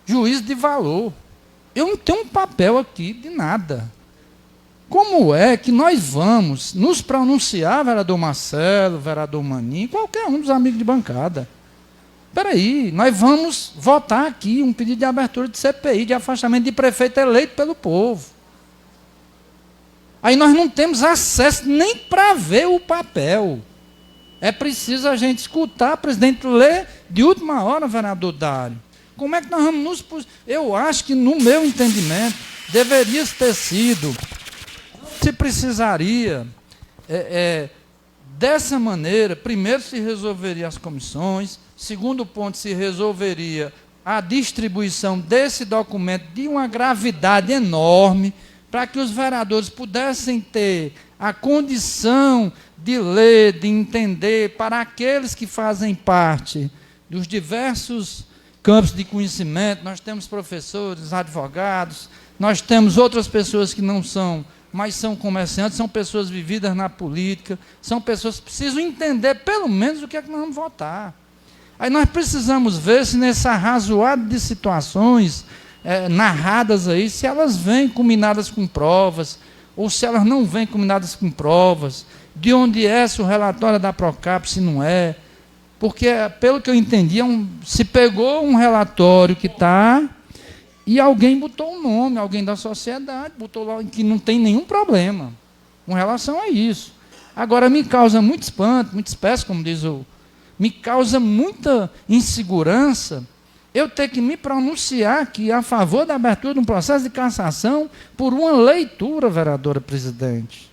D: juízo de valor. Eu não tenho um papel aqui de nada. Como é que nós vamos nos pronunciar, vereador Marcelo, vereador Maninho, qualquer um dos amigos de bancada? Espera aí, nós vamos votar aqui um pedido de abertura de CPI, de afastamento de prefeito eleito pelo povo. Aí nós não temos acesso nem para ver o papel. É preciso a gente escutar, presidente, ler de última hora, vereador Dário. Como é que nós vamos nos... Eu acho que, no meu entendimento, deveria ter sido... Se precisaria, dessa maneira, primeiro se resolveria as comissões, segundo ponto, se resolveria a distribuição desse documento de uma gravidade enorme, para que os vereadores pudessem ter a condição de ler, de entender, para aqueles que fazem parte dos diversos campos de conhecimento. Nós temos professores, advogados, nós temos outras pessoas que não são, mas são comerciantes, são pessoas vividas na política, são pessoas que precisam entender pelo menos o que é que nós vamos votar. Aí nós precisamos ver se nessa arrazoada de situações narradas aí, se elas vêm combinadas com provas, ou se elas não vêm combinadas com provas, de onde é, se o relatório é da Procap, se não é, porque, pelo que eu entendi, se pegou um relatório que está, e alguém botou um nome, alguém da sociedade, botou lá que não tem nenhum problema com relação a isso. Agora, me causa muito espanto, muita espécie, como diz me causa muita insegurança eu ter que me pronunciar aqui a favor da abertura de um processo de cassação por uma leitura, vereadora presidente.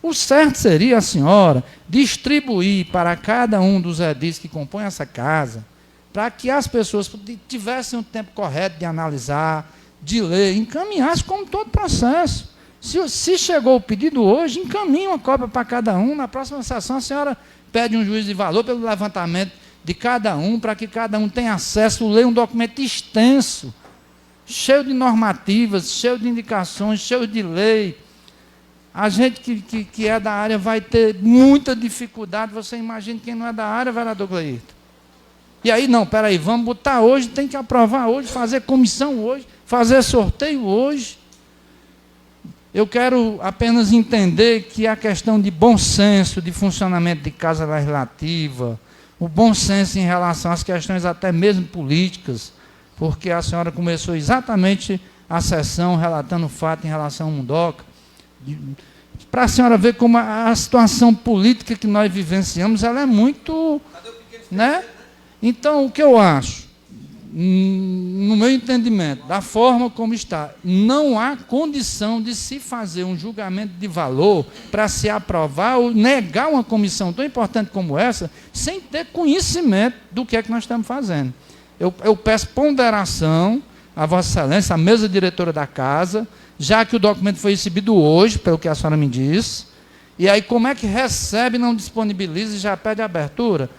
D: O certo seria a senhora distribuir para cada um dos edis que compõem essa casa, para que as pessoas tivessem o tempo correto de analisar, de ler, encaminhasse como todo processo. Se chegou o pedido hoje, encaminhe uma cópia para cada um. Na próxima sessão, a senhora pede um juízo de valor pelo levantamento de cada um, para que cada um tenha acesso a ler um documento extenso, cheio de normativas, cheio de indicações, cheio de lei. A gente que é da área vai ter muita dificuldade. Você imagina quem não é da área, vereador Gleirton. E aí, não, peraí, vamos botar hoje, tem que aprovar hoje, fazer comissão hoje, fazer sorteio hoje. Eu quero apenas entender que a questão de bom senso, de funcionamento de casa legislativa, o bom senso em relação às questões até mesmo políticas, porque a senhora começou exatamente a sessão relatando o fato em relação ao Mundoca, para a senhora ver como a situação política que nós vivenciamos, ela é muito... Né? Então, o que eu acho? no meu entendimento, da forma como está, não há condição de se fazer um julgamento de valor para se aprovar ou negar uma comissão tão importante como essa, sem ter conhecimento do que é que nós estamos fazendo. Eu peço ponderação a Vossa Excelência, a mesa diretora da Casa, já que o documento foi recebido hoje, pelo que a senhora me disse, e aí como é que recebe, não disponibiliza e já pede abertura?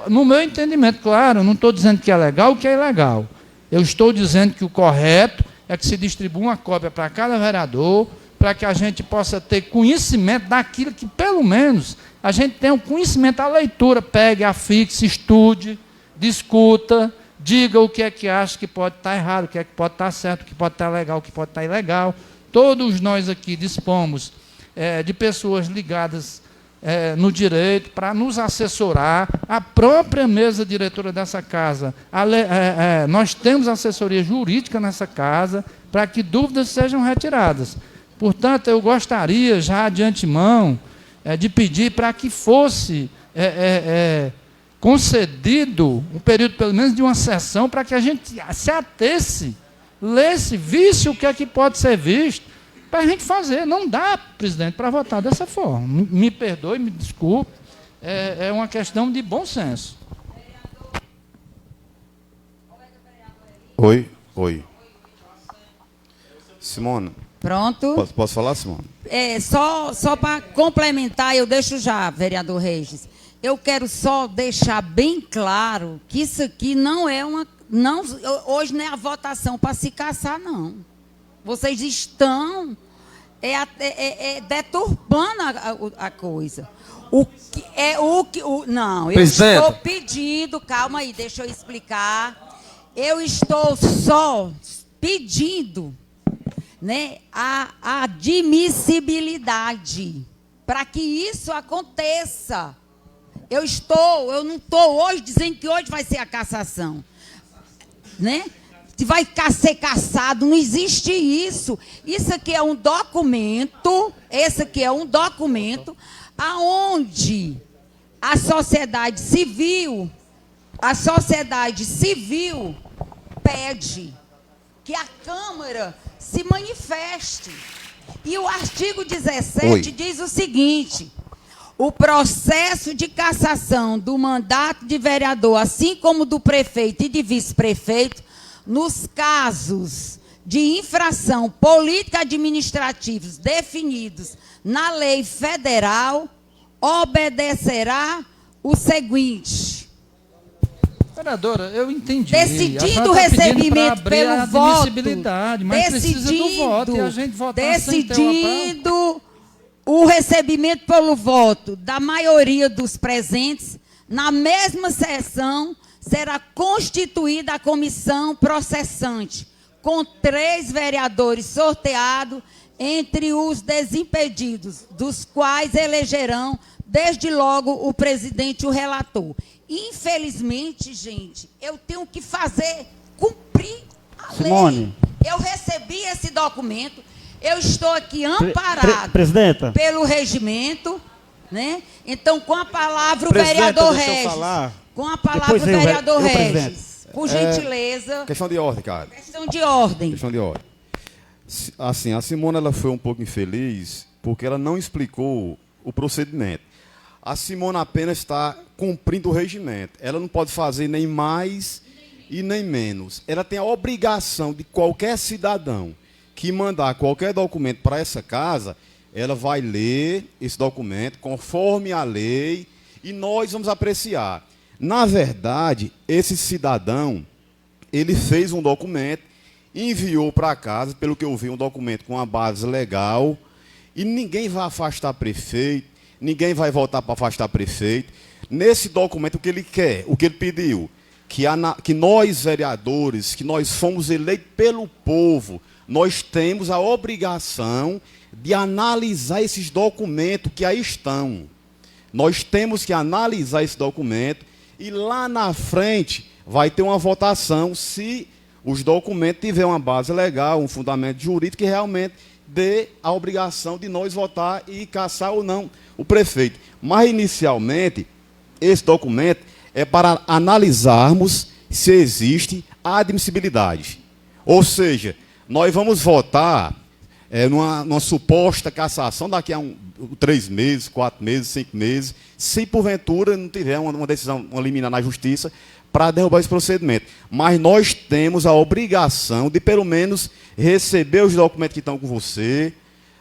D: No meu entendimento, claro, eu não estou dizendo que é legal ou que é ilegal. Eu estou dizendo que o correto é que se distribua uma cópia para cada vereador, para que a gente possa ter conhecimento daquilo que, pelo menos, a gente tenha um conhecimento, a leitura, pegue, afixe, estude, discuta, diga o que é que acha que pode estar errado, o que é que pode estar certo, o que pode estar legal, o que pode estar ilegal. Todos nós aqui dispomos de pessoas ligadas no direito para nos assessorar. A própria mesa diretora dessa casa, nós temos assessoria jurídica nessa casa para que dúvidas sejam retiradas. Portanto, eu gostaria já de antemão de pedir para que fosse concedido um período pelo menos de uma sessão para que a gente se atesse, lesse, visse o que é que pode ser visto, para a gente fazer. Não dá, presidente, para votar dessa forma. Me perdoe, me desculpe, é uma questão de bom senso.
E: Oi. Simone.
A: Pronto.
E: Posso falar, Simone?
A: Só para complementar, eu deixo já, vereador Regis. Eu quero só deixar bem claro que isso aqui não é hoje não é a votação para se caçar, não. Vocês estão deturpando a coisa. Não, eu estou pedindo, calma aí, deixa eu explicar. Eu estou só pedindo, né, a admissibilidade para que isso aconteça. Eu não estou hoje dizendo que hoje vai ser a cassação, né? Se vai ser cassado, não existe isso. Isso aqui é um documento, aonde a sociedade civil pede que a Câmara se manifeste. E o artigo 17 diz o seguinte: o processo de cassação do mandato de vereador, assim como do prefeito e de vice-prefeito, nos casos de infração político-administrativos definidos na lei federal, obedecerá o seguinte.
D: Vereadora, eu entendi.
A: Decidindo o recebimento pelo voto,
D: mas precisa do voto e a gente votar sem ter
A: decidindo o recebimento pelo voto da maioria dos presentes, na mesma sessão será constituída a comissão processante, com 3 vereadores sorteados entre os desimpedidos, dos quais elegerão, desde logo, o presidente e o relator. Infelizmente, gente, eu tenho que cumprir a lei. Eu recebi esse documento, eu estou aqui amparado pelo regimento, né? Então, com a palavra, o vereador Regis. Com a palavra, o vereador Regis. Por gentileza.
E: Questão de ordem, cara.
A: Questão de ordem.
E: Assim, a Simone ela foi um pouco infeliz porque ela não explicou o procedimento. A Simone apenas está cumprindo o regimento. Ela não pode fazer nem mais e nem menos. Ela tem a obrigação de qualquer cidadão que mandar qualquer documento para essa casa, ela vai ler esse documento conforme a lei e nós vamos apreciar. Na verdade, esse cidadão, ele fez um documento, enviou para casa, pelo que eu vi, um documento com uma base legal, e ninguém vai afastar prefeito, ninguém vai voltar para afastar prefeito. Nesse documento, o que ele quer, o que ele pediu, que nós, vereadores, que nós fomos eleitos pelo povo, nós temos a obrigação de analisar esses documentos que aí estão. Nós temos que analisar esse documento e lá na frente vai ter uma votação se os documentos tiverem uma base legal, um fundamento jurídico que realmente dê a obrigação de nós votar e caçar ou não o prefeito. Mas, inicialmente, esse documento é para analisarmos se existe admissibilidade. Ou seja, nós vamos votar numa suposta cassação daqui a 3 meses, 4 meses, 5 meses, se porventura não tiver uma decisão, uma liminar na justiça, para derrubar esse procedimento. Mas nós temos a obrigação de, pelo menos, receber os documentos que estão com você,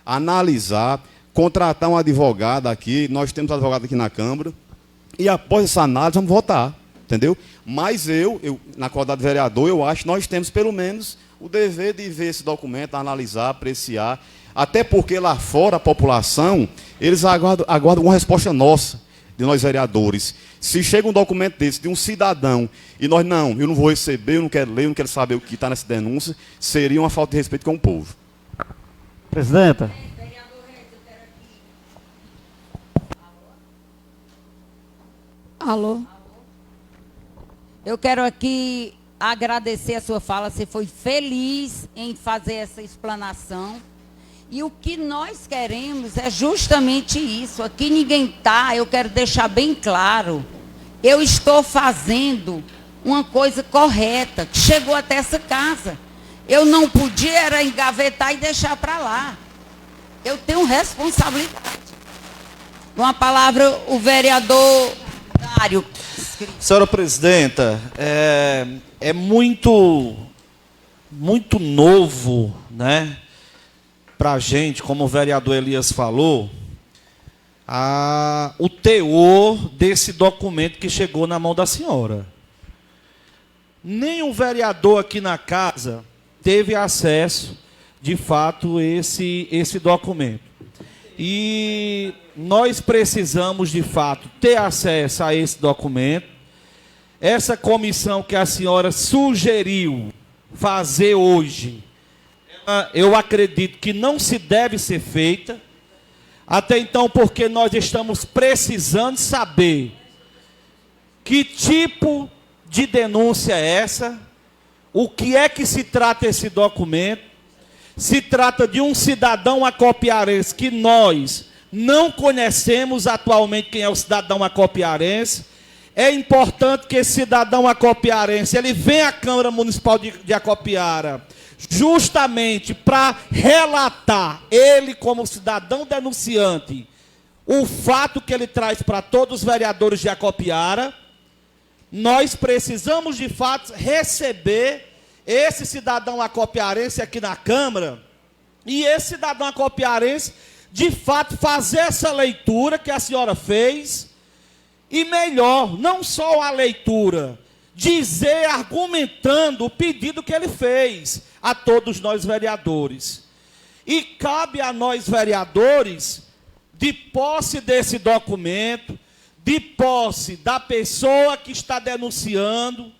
E: analisar, contratar um advogado aqui, nós temos advogado aqui na Câmara, e após essa análise vamos votar, entendeu? Mas eu na qualidade de vereador, eu acho que nós temos, pelo menos, o dever de ver esse documento, analisar, apreciar, até porque lá fora a população, eles aguardam uma resposta nossa, de nós vereadores. Se chega um documento desse, de um cidadão, e eu não vou receber, eu não quero ler, eu não quero saber o que está nessa denúncia, seria uma falta de respeito com o povo.
C: Presidenta.
A: Alô? Eu quero aqui agradecer a sua fala, você foi feliz em fazer essa explanação. E o que nós queremos é justamente isso. Aqui ninguém está, eu quero deixar bem claro. Eu estou fazendo uma coisa correta, que chegou até essa casa. Eu não podia era engavetar e deixar para lá. Eu tenho responsabilidade. Com a palavra, o vereador Dário.
F: Senhora presidenta, é muito novo, né, para a gente, como o vereador Elias falou, o teor desse documento que chegou na mão da senhora. Nenhum vereador aqui na casa teve acesso, de fato, esse documento. E nós precisamos, de fato, ter acesso a esse documento. Essa comissão que a senhora sugeriu fazer hoje, eu acredito que não se deve ser feita, até então porque nós estamos precisando saber que tipo de denúncia é essa, o que é que se trata esse documento. Se trata de um cidadão acopiarense que nós não conhecemos atualmente quem é o cidadão acopiarense. É importante que esse cidadão acopiarense ele venha à Câmara Municipal de Acopiara justamente para relatar, ele como cidadão denunciante, o fato que ele traz para todos os vereadores de Acopiara. Nós precisamos, de fato, receber esse cidadão acopiarense aqui na Câmara, e esse cidadão acopiarense, de fato, fazer essa leitura que a senhora fez, e melhor, não só a leitura, dizer, argumentando o pedido que ele fez a todos nós vereadores. E cabe a nós vereadores, de posse desse documento, de posse da pessoa que está denunciando,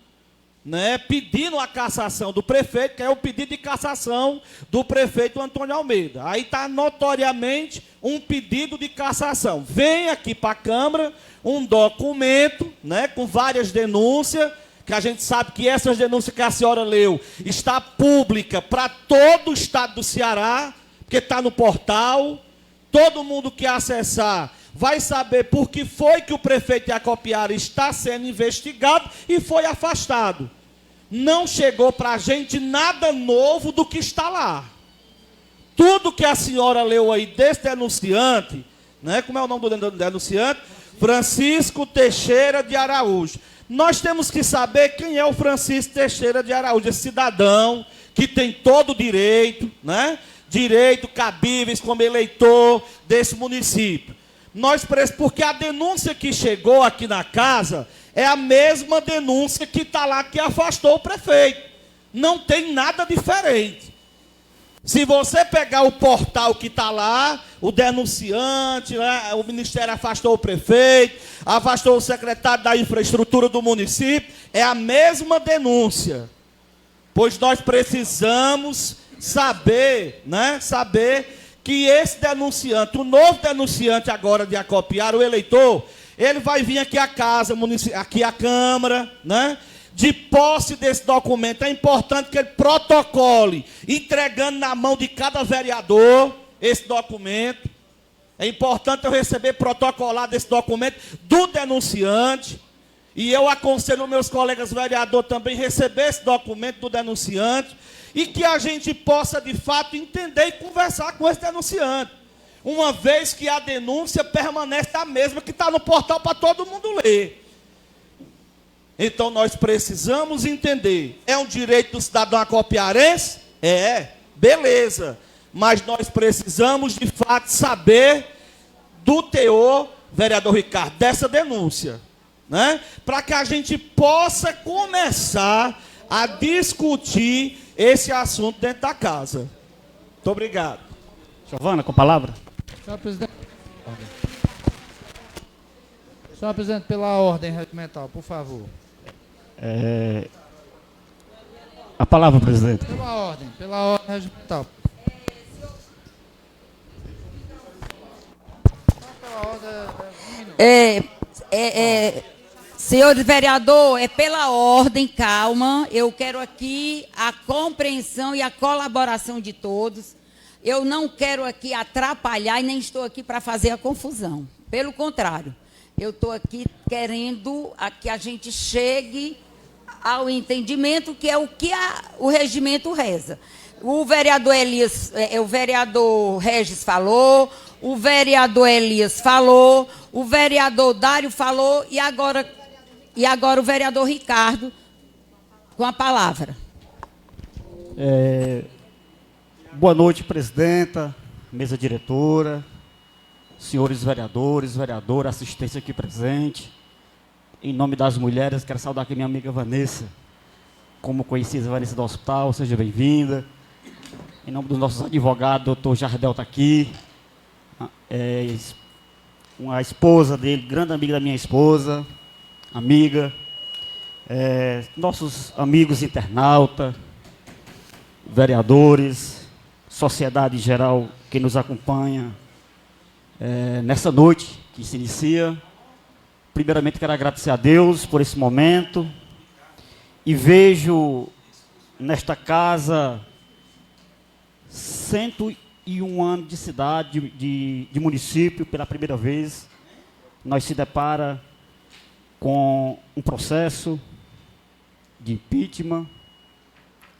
F: né, pedindo a cassação do prefeito, que é o pedido de cassação do prefeito Antônio Almeida. Aí está notoriamente um pedido de cassação. Vem aqui para a Câmara um documento, né, com várias denúncias, que a gente sabe que essas denúncias que a senhora leu está pública para todo o estado do Ceará, porque está no portal, todo mundo que acessar vai saber por que foi que o prefeito de Acopiara está sendo investigado e foi afastado. Não chegou para a gente nada novo do que está lá. Tudo que a senhora leu aí desse denunciante, né, como é o nome do denunciante? Francisco Teixeira de Araújo. Nós temos que saber quem é o Francisco Teixeira de Araújo, esse cidadão que tem todo o direito, né, direito cabíveis como eleitor desse município. Porque a denúncia que chegou aqui na casa é a mesma denúncia que está lá, que afastou o prefeito. Não tem nada diferente. Se você pegar o portal que está lá, o denunciante, né, o Ministério afastou o prefeito, afastou o secretário da infraestrutura do município, é a mesma denúncia. Pois nós precisamos saber, né, que esse denunciante, o novo denunciante agora de Acopiara, o eleitor, ele vai vir aqui à casa, aqui à Câmara, né? De posse desse documento. É importante que ele protocole, entregando na mão de cada vereador esse documento. É importante eu receber protocolado esse documento do denunciante. E eu aconselho meus colegas vereadores também receber esse documento do denunciante e que a gente possa, de fato, entender e conversar com esse denunciante. Uma vez que a denúncia permanece a mesma que está no portal para todo mundo ler. Então nós precisamos entender. É um direito do cidadão acopiarense? É, beleza. Mas nós precisamos, de fato, saber do teor, vereador Ricardo, dessa denúncia, né? Para que a gente possa começar a discutir esse assunto dentro da casa. Muito obrigado.
G: Giovana, com a palavra.
D: Senhor presidente, pela ordem regimental, por favor.
G: A palavra, presidente.
D: Pela ordem regimental.
A: Senhor vereador, é pela ordem, calma. Eu quero aqui a compreensão e a colaboração de todos. Eu não quero aqui atrapalhar e nem estou aqui para fazer a confusão. Pelo contrário, eu estou aqui querendo que a gente chegue ao entendimento que é o que o regimento reza. O vereador Regis falou, o vereador Elias falou, o vereador Dário falou e agora o vereador Ricardo com a palavra.
G: Boa noite, presidenta, mesa diretora, senhores vereadores, vereadora, assistência aqui presente. Em nome das mulheres, quero saudar aqui minha amiga Vanessa, como conhecida Vanessa do Hospital, seja bem-vinda. Em nome dos nossos advogados, doutor Jardel está aqui, uma esposa dele, grande amiga da minha esposa, amiga, nossos amigos internautas, vereadores, sociedade em geral que nos acompanha nessa noite que se inicia. Primeiramente quero agradecer a Deus por esse momento e vejo nesta casa 101 anos de cidade, de município, pela primeira vez. Nós se depara com um processo de impeachment.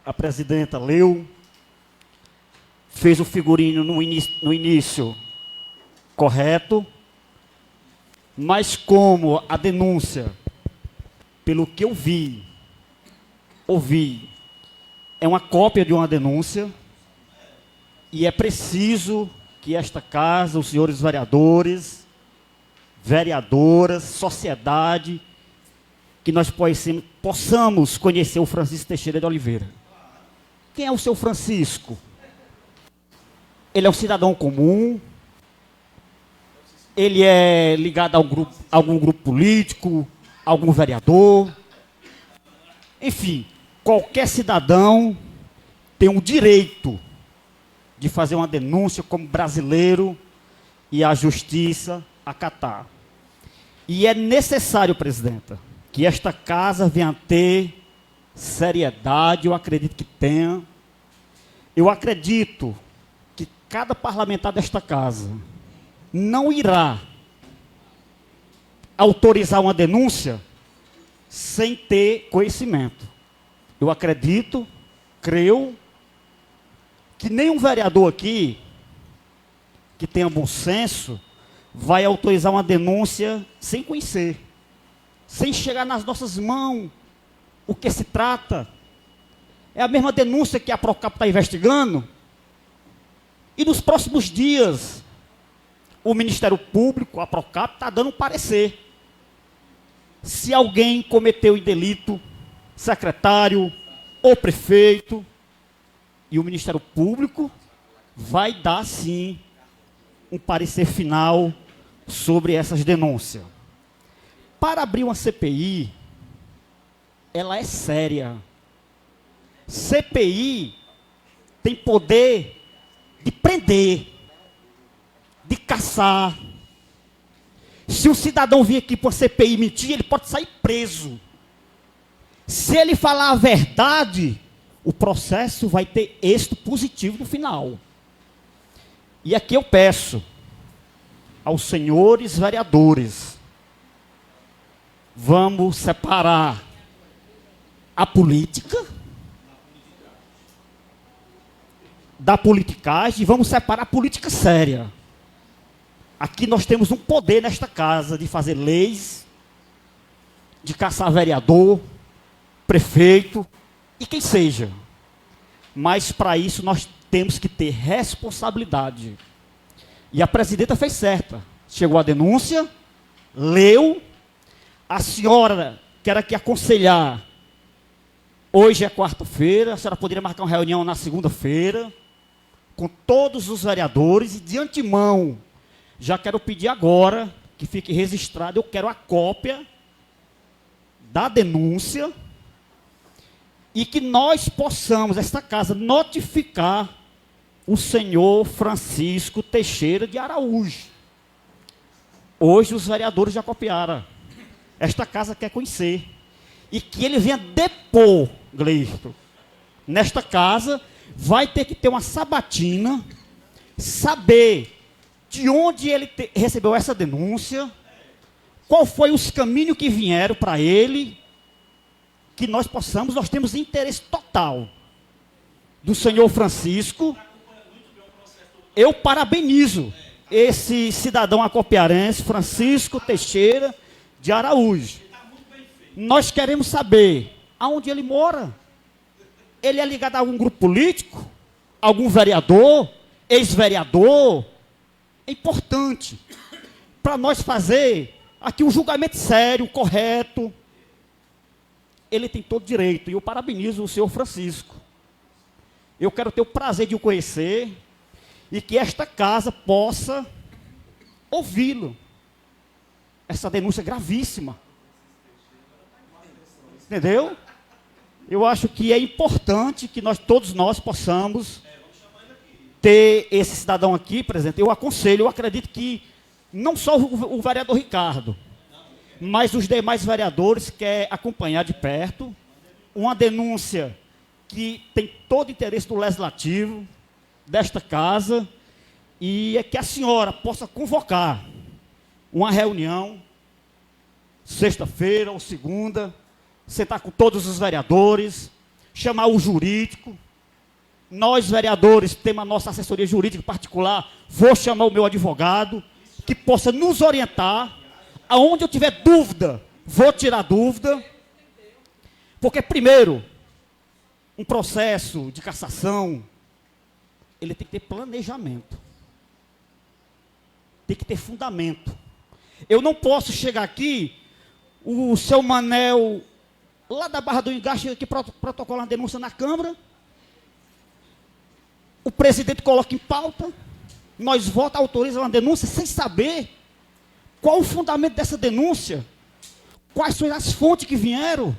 G: A presidenta leu, fez o figurino no início correto, mas como a denúncia, pelo que eu ouvi, é uma cópia de uma denúncia, e é preciso que esta casa, os senhores vereadores, vereadoras, sociedade, que nós possamos conhecer o Francisco Teixeira de Oliveira. Quem é o seu Francisco? Ele é um cidadão comum, ele é ligado a algum grupo político, algum vereador. Enfim, qualquer cidadão tem o direito de fazer uma denúncia como brasileiro e a justiça acatar. E é necessário, presidenta, que esta casa venha ter seriedade, eu acredito que tenha. Eu acredito que cada parlamentar desta casa não irá autorizar uma denúncia sem ter conhecimento. Eu acredito, creio, que nenhum vereador aqui que tenha bom senso vai autorizar uma denúncia sem conhecer, sem chegar nas nossas mãos o que se trata. É a mesma denúncia que a Procap está investigando, e nos próximos dias o Ministério Público, a Procap, está dando um parecer. Se alguém cometeu delito, secretário ou prefeito, e o Ministério Público vai dar, sim, um parecer final sobre essas denúncias. Para abrir uma CPI, ela é séria. CPI tem poder de prender, de caçar. Se o cidadão vir aqui para a CPI mentir, ele pode sair preso. Se ele falar a verdade, o processo vai ter êxito positivo no final. E aqui eu peço aos senhores vereadores, vamos separar a política da politicagem e vamos separar a política séria. Aqui nós temos um poder nesta casa de fazer leis, de caçar vereador, prefeito e quem seja. Mas para isso nós temos que ter responsabilidade. E a presidenta fez certa. Chegou a denúncia, leu, a senhora quer aqui aconselhar. Hoje é quarta-feira, a senhora poderia marcar uma reunião na segunda-feira, com todos os vereadores, e de antemão, já quero pedir agora, que fique registrado, eu quero a cópia da denúncia, e que nós possamos, esta casa, notificar o senhor Francisco Teixeira de Araújo. Hoje os vereadores já copiaram. Esta casa quer conhecer. E que ele venha depor, Gleito, nesta casa, vai ter que ter uma sabatina, saber de onde ele recebeu essa denúncia, qual foi os caminhos que vieram para ele, que nós temos interesse total do senhor Francisco. Eu parabenizo esse cidadão acopiarense, Francisco Teixeira de Araújo. Nós queremos saber aonde ele mora. Ele é ligado a algum grupo político? Algum vereador? Ex-vereador? É importante para nós fazer aqui um julgamento sério, correto. Ele tem todo direito, e eu parabenizo o senhor Francisco. Eu quero ter o prazer de o conhecer e que esta casa possa ouvi-lo. Essa denúncia é gravíssima. Entendeu? Eu acho que é importante que todos nós possamos ter esse cidadão aqui presente. Eu aconselho, eu acredito que não só o vereador Ricardo, mas os demais vereadores querem acompanhar de perto uma denúncia que tem todo o interesse do legislativo, desta casa, e é que a senhora possa convocar uma reunião, sexta-feira ou segunda, sentar com todos os vereadores, chamar o jurídico. Nós, vereadores, temos a nossa assessoria jurídica particular, vou chamar o meu advogado, que possa nos orientar. Aonde eu tiver dúvida, vou tirar dúvida. Porque, primeiro, um processo de cassação, ele tem que ter planejamento. Tem que ter fundamento. Eu não posso chegar aqui, o seu Manel, lá da Barra do Engaste, que protocola uma denúncia na Câmara, o presidente coloca em pauta, nós votamos, autorizamos uma denúncia sem saber qual o fundamento dessa denúncia, quais são as fontes que vieram.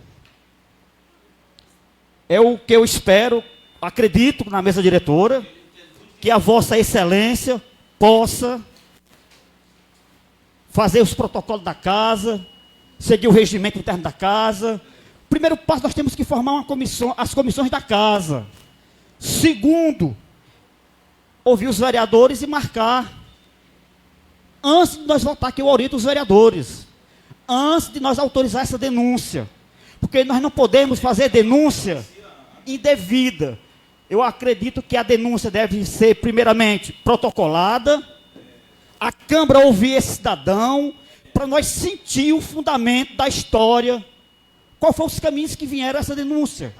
G: É o que eu espero, acredito na mesa diretora, que a Vossa Excelência possa fazer os protocolos da casa, seguir o regimento interno da casa. Primeiro passo, nós temos que formar uma comissão, as comissões da casa. Segundo, ouvir os vereadores e marcar. Antes de nós votar, que eu oriento os vereadores. Antes de nós autorizar essa denúncia. Porque nós não podemos fazer denúncia indevida. Eu acredito que a denúncia deve ser, primeiramente, protocolada. A Câmara ouvir esse cidadão, para nós sentir o fundamento da história. Qual foram os caminhos que vieram essa denúncia?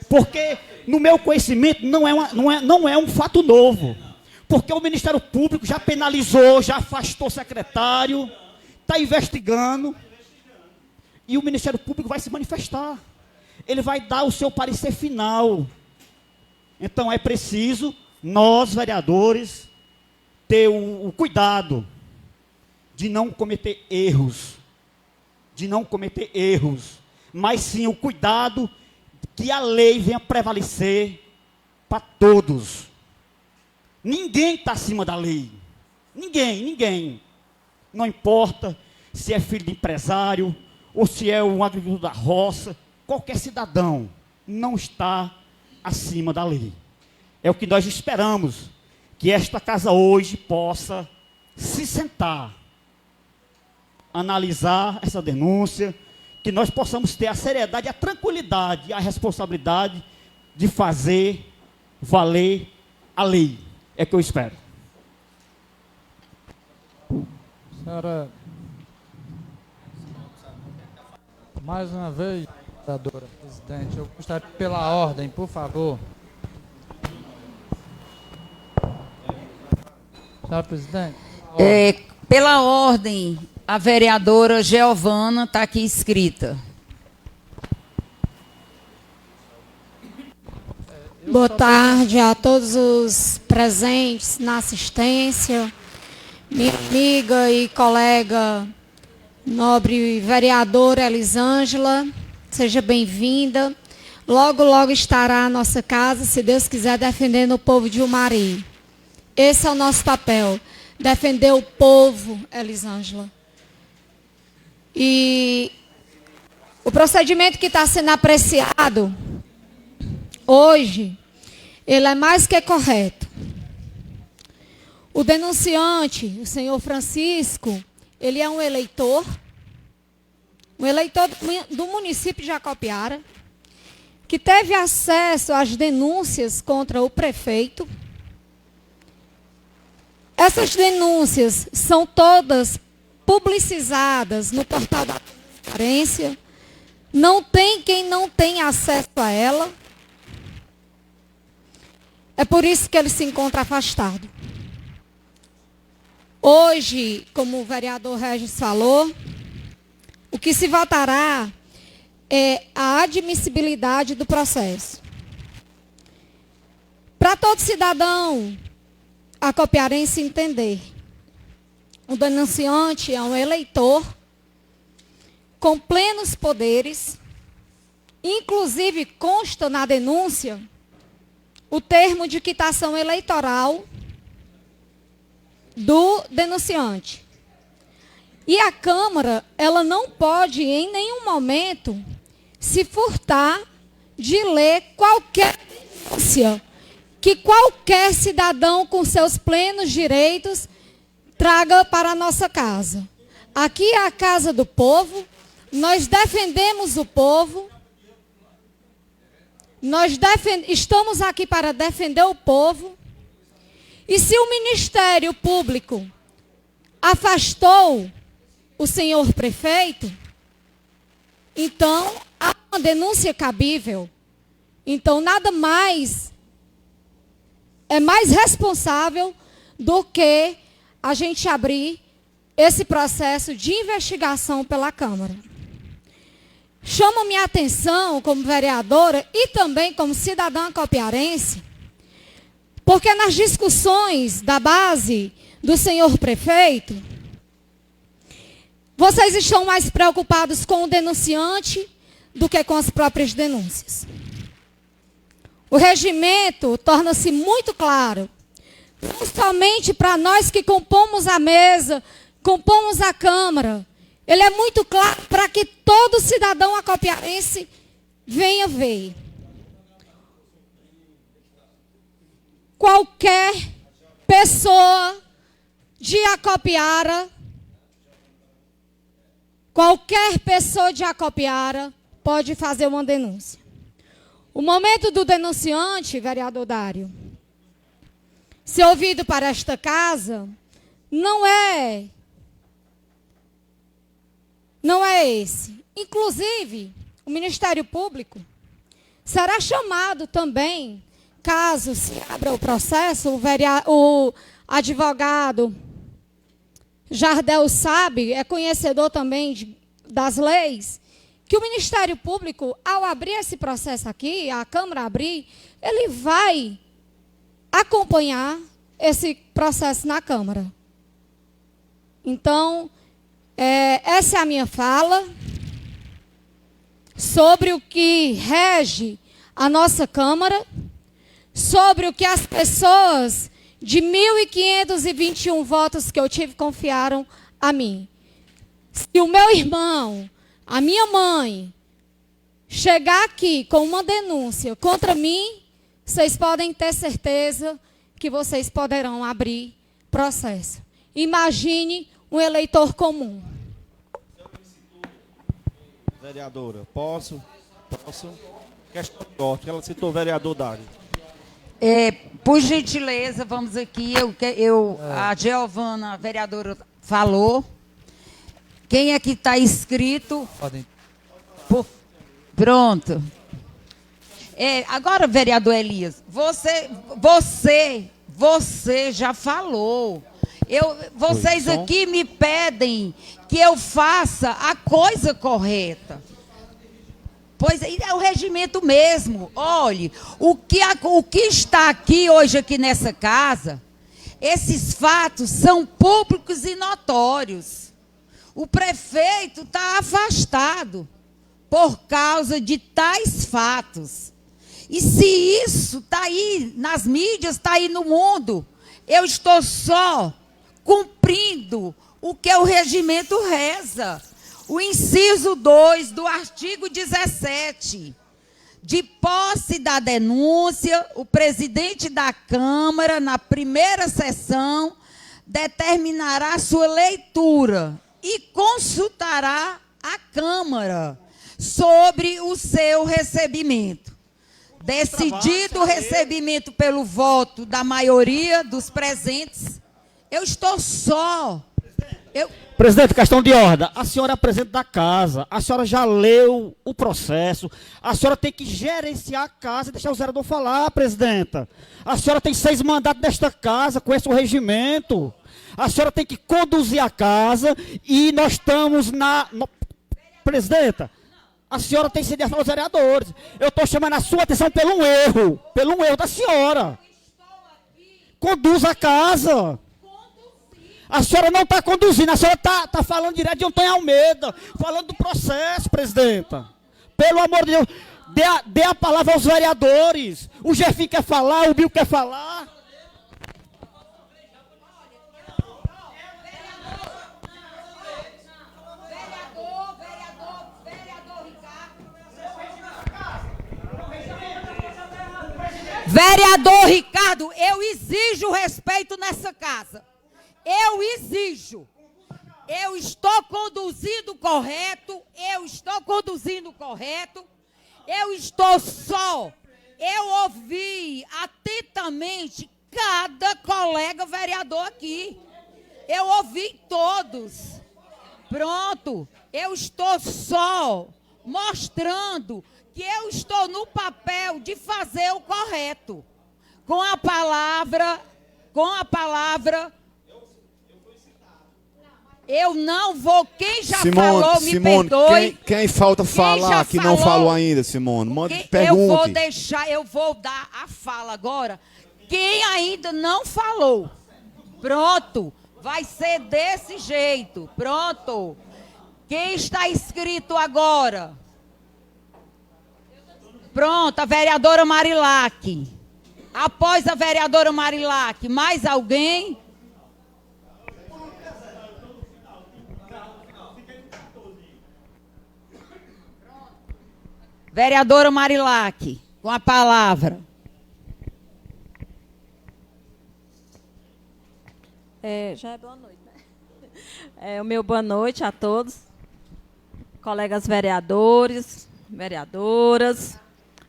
G: Porque, no meu conhecimento, não é um fato novo. Porque o Ministério Público já penalizou, já afastou o secretário, está investigando. E o Ministério Público vai se manifestar. Ele vai dar o seu parecer final. Então, é preciso, nós, vereadores, ter o cuidado de não cometer erros. De não cometer erros. Mas sim o cuidado que a lei venha prevalecer para todos. Ninguém está acima da lei. Ninguém. Não importa se é filho de empresário ou se é um agricultor da roça. Qualquer cidadão não está acima da lei. É o que nós esperamos, que esta casa hoje possa se sentar analisar essa denúncia, que nós possamos ter a seriedade, a tranquilidade, a responsabilidade de fazer valer a lei. É o que eu espero.
D: Senhora, mais uma vez, vereadora presidente, eu gostaria, pela ordem, por favor. Senhora presidente.
A: Pela ordem, a vereadora Geovana está aqui escrita.
H: Boa tarde a todos os presentes na assistência. Minha amiga e colega, nobre vereadora Elisângela, seja bem-vinda. Logo, logo estará a nossa casa, se Deus quiser, defendendo o povo de Umari. Esse é o nosso papel, defender o povo, Elisângela. E o procedimento que está sendo apreciado hoje, ele é mais que correto. O denunciante, o senhor Francisco, ele é um eleitor do município de Jacopiara, que teve acesso às denúncias contra o prefeito. Essas denúncias são todas publicizadas no portal da transparência. Não tem quem não tenha acesso a ela. É por isso que ele se encontra afastado. Hoje, como o vereador Regis falou, o que se votará é a admissibilidade do processo. Para todo cidadão acopiarense entender, o denunciante é um eleitor com plenos poderes, inclusive consta na denúncia o termo de quitação eleitoral do denunciante. E a Câmara, ela não pode em nenhum momento se furtar de ler qualquer denúncia que qualquer cidadão com seus plenos direitos traga para a nossa casa. Aqui é a casa do povo, nós defendemos o povo, estamos aqui para defender o povo. E se o Ministério Público afastou o senhor prefeito, então há uma denúncia cabível. Então nada mais é mais responsável do que a gente abrir esse processo de investigação pela Câmara. Chama minha atenção como vereadora e também como cidadã acopiarense, porque nas discussões da base do senhor prefeito, vocês estão mais preocupados com o denunciante do que com as próprias denúncias. O regimento torna-se muito claro, não somente para nós que compomos a mesa, compomos a Câmara, ele é muito claro para que todo cidadão acopiarense venha ver. Qualquer pessoa de Acopiara, pode fazer uma denúncia. O momento do denunciante, vereador Dário, ser ouvido para esta casa, não é esse. Inclusive, o Ministério Público será chamado também, caso se abra o processo, o advogado Jardel sabe, é conhecedor também das leis, que o Ministério Público, ao abrir esse processo aqui, a Câmara abrir, ele vai acompanhar esse processo na Câmara. Então, essa é a minha fala sobre o que rege a nossa Câmara, sobre o que as pessoas de 1.521 votos que eu tive confiaram a mim. Se o meu irmão, a minha mãe, chegar aqui com uma denúncia contra mim, vocês podem ter certeza que vocês poderão abrir processo. Imagine um eleitor comum.
F: Vereadora, posso? Questão de ordem, ela citou o vereador Dário.
A: Por gentileza, vamos aqui. A Giovana, a vereadora, falou. Quem é que está inscrito?
D: Podem.
A: Pronto. Agora, vereador Elias, você já falou. Vocês aqui me pedem que eu faça a coisa correta. Pois é o regimento mesmo. Olhe, o que está aqui hoje aqui nessa casa, esses fatos são públicos e notórios. O prefeito está afastado por causa de tais fatos. E se isso está aí nas mídias, está aí no mundo, eu estou só cumprindo o que o regimento reza. O inciso 2 do artigo 17. De posse da denúncia, o presidente da Câmara, na primeira sessão, determinará sua leitura e consultará a Câmara sobre o seu recebimento. Decidido o recebimento pelo voto da maioria dos presentes, eu estou só.
G: Presidente, questão de ordem. A senhora é presidente da casa. A senhora já leu o processo. A senhora tem que gerenciar a casa e deixar o vereador falar, presidenta. A senhora tem 6 mandatos nesta casa, conhece o regimento. A senhora tem que conduzir a casa e nós estamos Presidenta, a senhora tem que ceder aos vereadores. Eu estou chamando a sua atenção pelo erro da senhora. Conduza a casa. A senhora não está conduzindo, a senhora está falando direto de Antônio Almeida, falando do processo, presidenta. Pelo amor de Deus, dê a palavra aos vereadores. O Jefinho quer falar, o Bill quer falar.
A: Vereador Ricardo, eu exijo respeito nessa casa. Eu exijo. Eu estou conduzindo correto. Eu estou só. Eu ouvi atentamente cada colega vereador aqui. Eu ouvi todos. Pronto. Eu estou só mostrando que eu estou no papel de fazer o correto. Com a palavra, eu não vou, quem já falou, me perdoe.
E: Quem falta falar, que não falou ainda, Simone? Pergunte.
A: Eu vou dar a fala agora. Quem ainda não falou, pronto, vai ser desse jeito, pronto. Quem está inscrito agora? Pronto, a vereadora Marilac. Após a vereadora Marilac, mais alguém? Vereadora Marilac, com a palavra.
I: Já é boa noite, né? O meu boa noite a todos, colegas vereadores, vereadoras,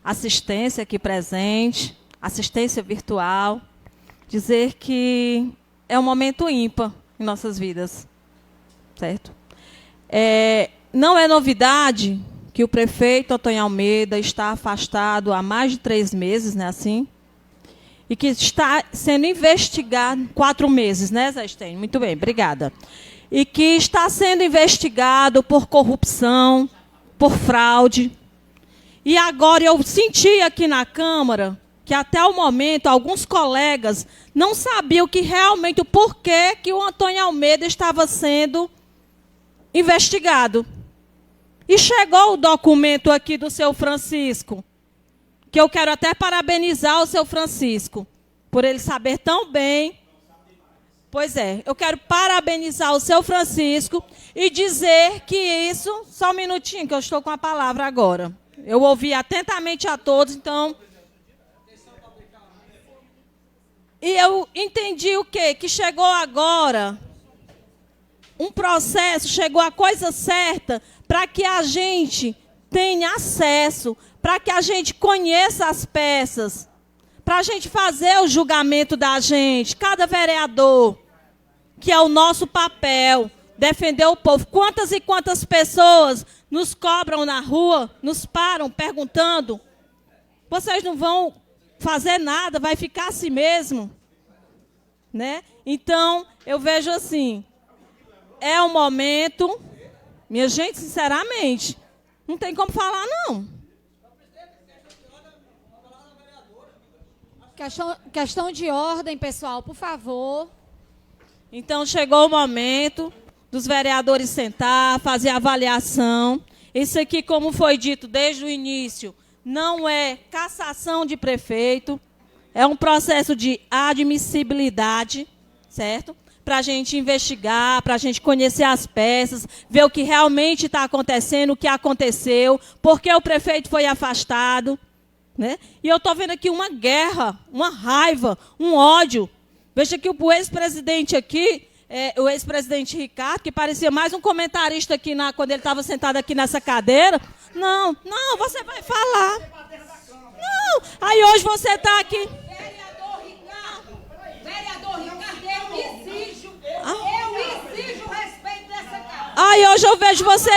I: assistência aqui presente, assistência virtual. Dizer que é um momento ímpar em nossas vidas, certo? Não é novidade que o prefeito Antônio Almeida está afastado há mais de 3 meses, né, assim? E que está sendo investigado, 4 meses, né, Zé Stein? Muito bem, obrigada. E que está sendo investigado por corrupção, por fraude. E agora eu senti aqui na Câmara que até o momento alguns colegas não sabiam que realmente o porquê que o Antônio Almeida estava sendo investigado. E chegou o documento aqui do seu Francisco, que eu quero até parabenizar o seu Francisco, por ele saber tão bem. Pois é, eu quero parabenizar o seu Francisco e dizer que isso... Só um minutinho, que eu estou com a palavra agora. Eu ouvi atentamente a todos, então... E eu entendi o quê? Que chegou agora um processo, chegou a coisa certa para que a gente tenha acesso, para que a gente conheça as peças, para a gente fazer o julgamento da gente, cada vereador, que é o nosso papel, defender o povo. Quantas e quantas pessoas nos cobram na rua, nos param perguntando, vocês não vão fazer nada, vai ficar assim mesmo? Né? Então, eu vejo assim, é um momento, minha gente, sinceramente, não tem como falar, não.
H: Questão de ordem, pessoal, por favor.
I: Então, chegou o momento dos vereadores sentar, fazer a avaliação. Isso aqui, como foi dito desde o início, não é cassação de prefeito, é um processo de admissibilidade, certo? Para a gente investigar, para a gente conhecer as peças, ver o que realmente está acontecendo, o que aconteceu, por que o prefeito foi afastado. Né? E eu estou vendo aqui uma guerra, uma raiva, um ódio. Veja que o ex-presidente aqui, o ex-presidente Ricardo, que parecia mais um comentarista aqui quando ele estava sentado aqui nessa cadeira. Não, você vai falar. Não, aí hoje você está aqui.
A: Vereador Ricardo, eu exijo o respeito dessa casa.
I: Aí hoje eu vejo você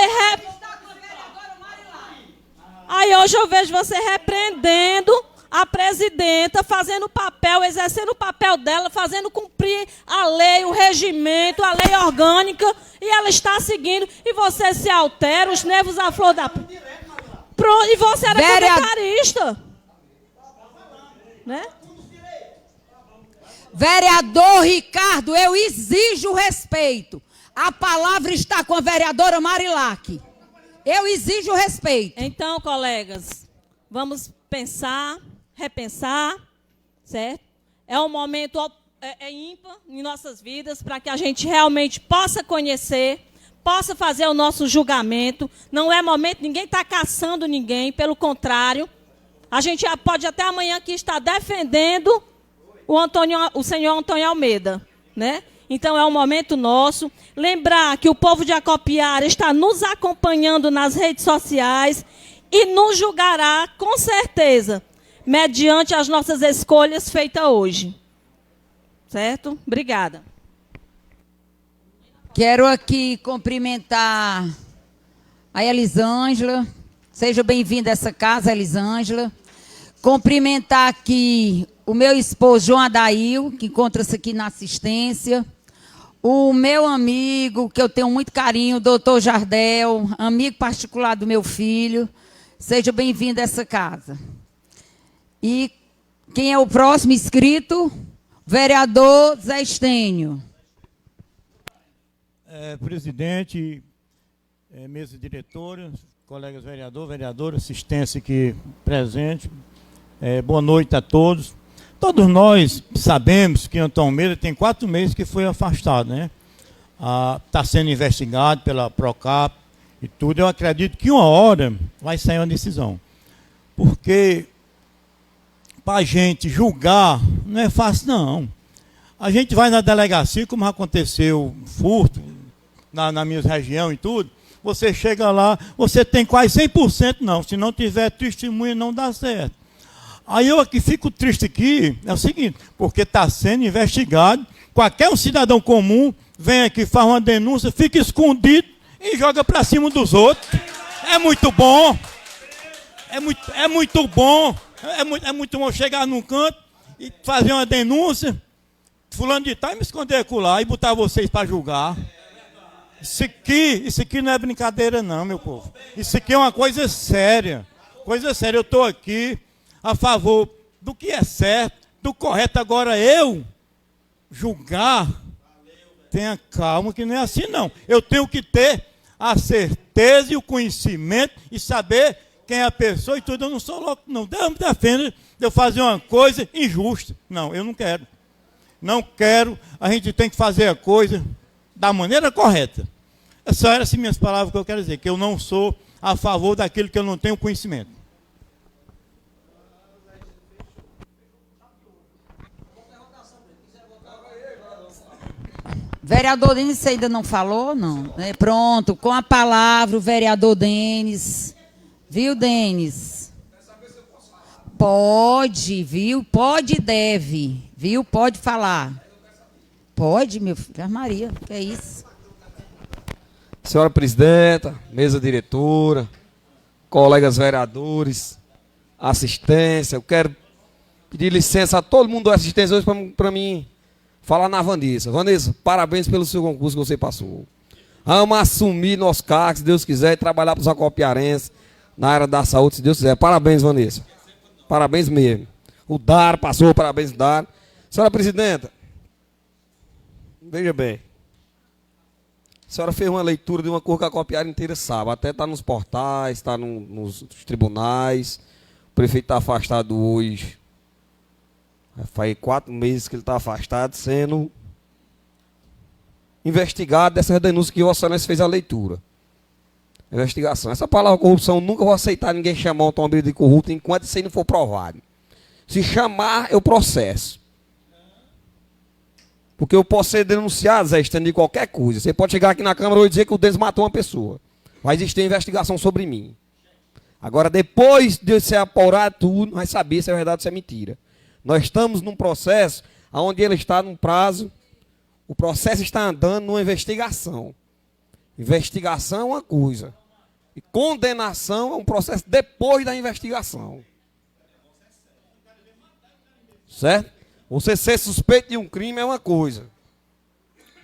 I: Aí hoje eu vejo você repreendendo a presidenta, fazendo o papel, exercendo o papel dela, fazendo cumprir a lei, o regimento, a lei orgânica, e ela está seguindo, e você se altera, os nervos à flor da... Pronto, e você era comentarista. Né?
A: Vereador Ricardo, eu exijo respeito. A palavra está com a vereadora Marilac. Eu exijo respeito.
I: Então, colegas, vamos pensar, repensar, certo? É um momento ímpar em nossas vidas para que a gente realmente possa conhecer, possa fazer o nosso julgamento. Não é momento, ninguém está caçando ninguém, pelo contrário. A gente pode até amanhã aqui estar defendendo o senhor Antônio Almeida, né? Então, é um momento nosso. Lembrar que o povo de Acopiara está nos acompanhando nas redes sociais e nos julgará, com certeza, mediante as nossas escolhas feitas hoje. Certo? Obrigada.
A: Quero aqui cumprimentar a Elisângela. Seja bem-vinda a essa casa, Elisângela. Cumprimentar aqui o meu esposo, João Adail, que encontra-se aqui na assistência. O meu amigo, que eu tenho muito carinho, o doutor Jardel, amigo particular do meu filho. Seja bem-vindo a essa casa. E quem é o próximo inscrito? Vereador Zé Estênio.
J: Presidente, mesa diretora, colegas vereadoras, assistência aqui presente. Boa noite a todos. Todos nós sabemos que Antônio Almeida tem 4 meses que foi afastado, né? Está sendo investigado pela Procap e tudo. Eu acredito que uma hora vai sair uma decisão. Porque para a gente julgar não é fácil, não. A gente vai na delegacia, como aconteceu furto na minha região e tudo. Você chega lá, você tem quase 100%, não. Se não tiver testemunha, não dá certo. Aí eu aqui fico triste aqui, é o seguinte, porque está sendo investigado, qualquer um cidadão comum vem aqui, faz uma denúncia, fica escondido e joga para cima dos outros. É muito bom, é muito bom chegar num canto e fazer uma denúncia, fulano de tal, e me esconder lá e botar vocês para julgar. Isso aqui não é brincadeira não, meu povo. Isso aqui é uma coisa séria, eu estou aqui a favor do que é certo, do correto. Agora eu julgar, tenha calma que não é assim não. Eu tenho que ter a certeza e o conhecimento e saber quem é a pessoa e tudo. Eu não sou louco, não. Deus me defenda de eu fazer uma coisa injusta. Não, eu não quero. Não quero. A gente tem que fazer a coisa da maneira correta. Só eram assim minhas palavras que eu quero dizer, que eu não sou a favor daquilo que eu não tenho conhecimento.
A: Vereador Denis, você ainda não falou? Não. Pronto, com a palavra o vereador Denis. Viu, Denis? Pode, viu? Pode e deve. Viu? Pode falar. Pode, meu filho. Maria, que é isso?
K: Senhora presidenta, mesa diretora, colegas vereadores, assistência, eu quero pedir licença a todo mundo da assistência hoje para mim falar na Vanessa. Vanessa, parabéns pelo seu concurso que você passou. Vamos assumir nosso cargo, se Deus quiser, e trabalhar para os acopiarenses na área da saúde, se Deus quiser. Parabéns, Vanessa. Parabéns mesmo. O Dar passou, parabéns, Dar. Senhora presidenta, veja bem. A senhora fez uma leitura de uma cor que a acopiara inteira sabe. Até está nos portais, está nos tribunais. O prefeito está afastado hoje. Faz 4 meses que ele está afastado, sendo investigado dessas denúncias que o Vossa Excelência fez a leitura. Investigação. Essa palavra corrupção, nunca vou aceitar ninguém chamar um automóvel de corrupto enquanto isso aí não for provado. Se chamar, eu processo. Porque eu posso ser denunciado, Zé Estando, de qualquer coisa. Você pode chegar aqui na Câmara e dizer que o Denis matou uma pessoa. Vai existir investigação sobre mim. Agora, depois de ser apurado tudo, vai saber se é verdade ou se é mentira. Nós estamos num processo onde ele está num prazo, o processo está andando numa investigação. Investigação é uma coisa. E condenação é um processo depois da investigação. Certo? Você ser suspeito de um crime é uma coisa.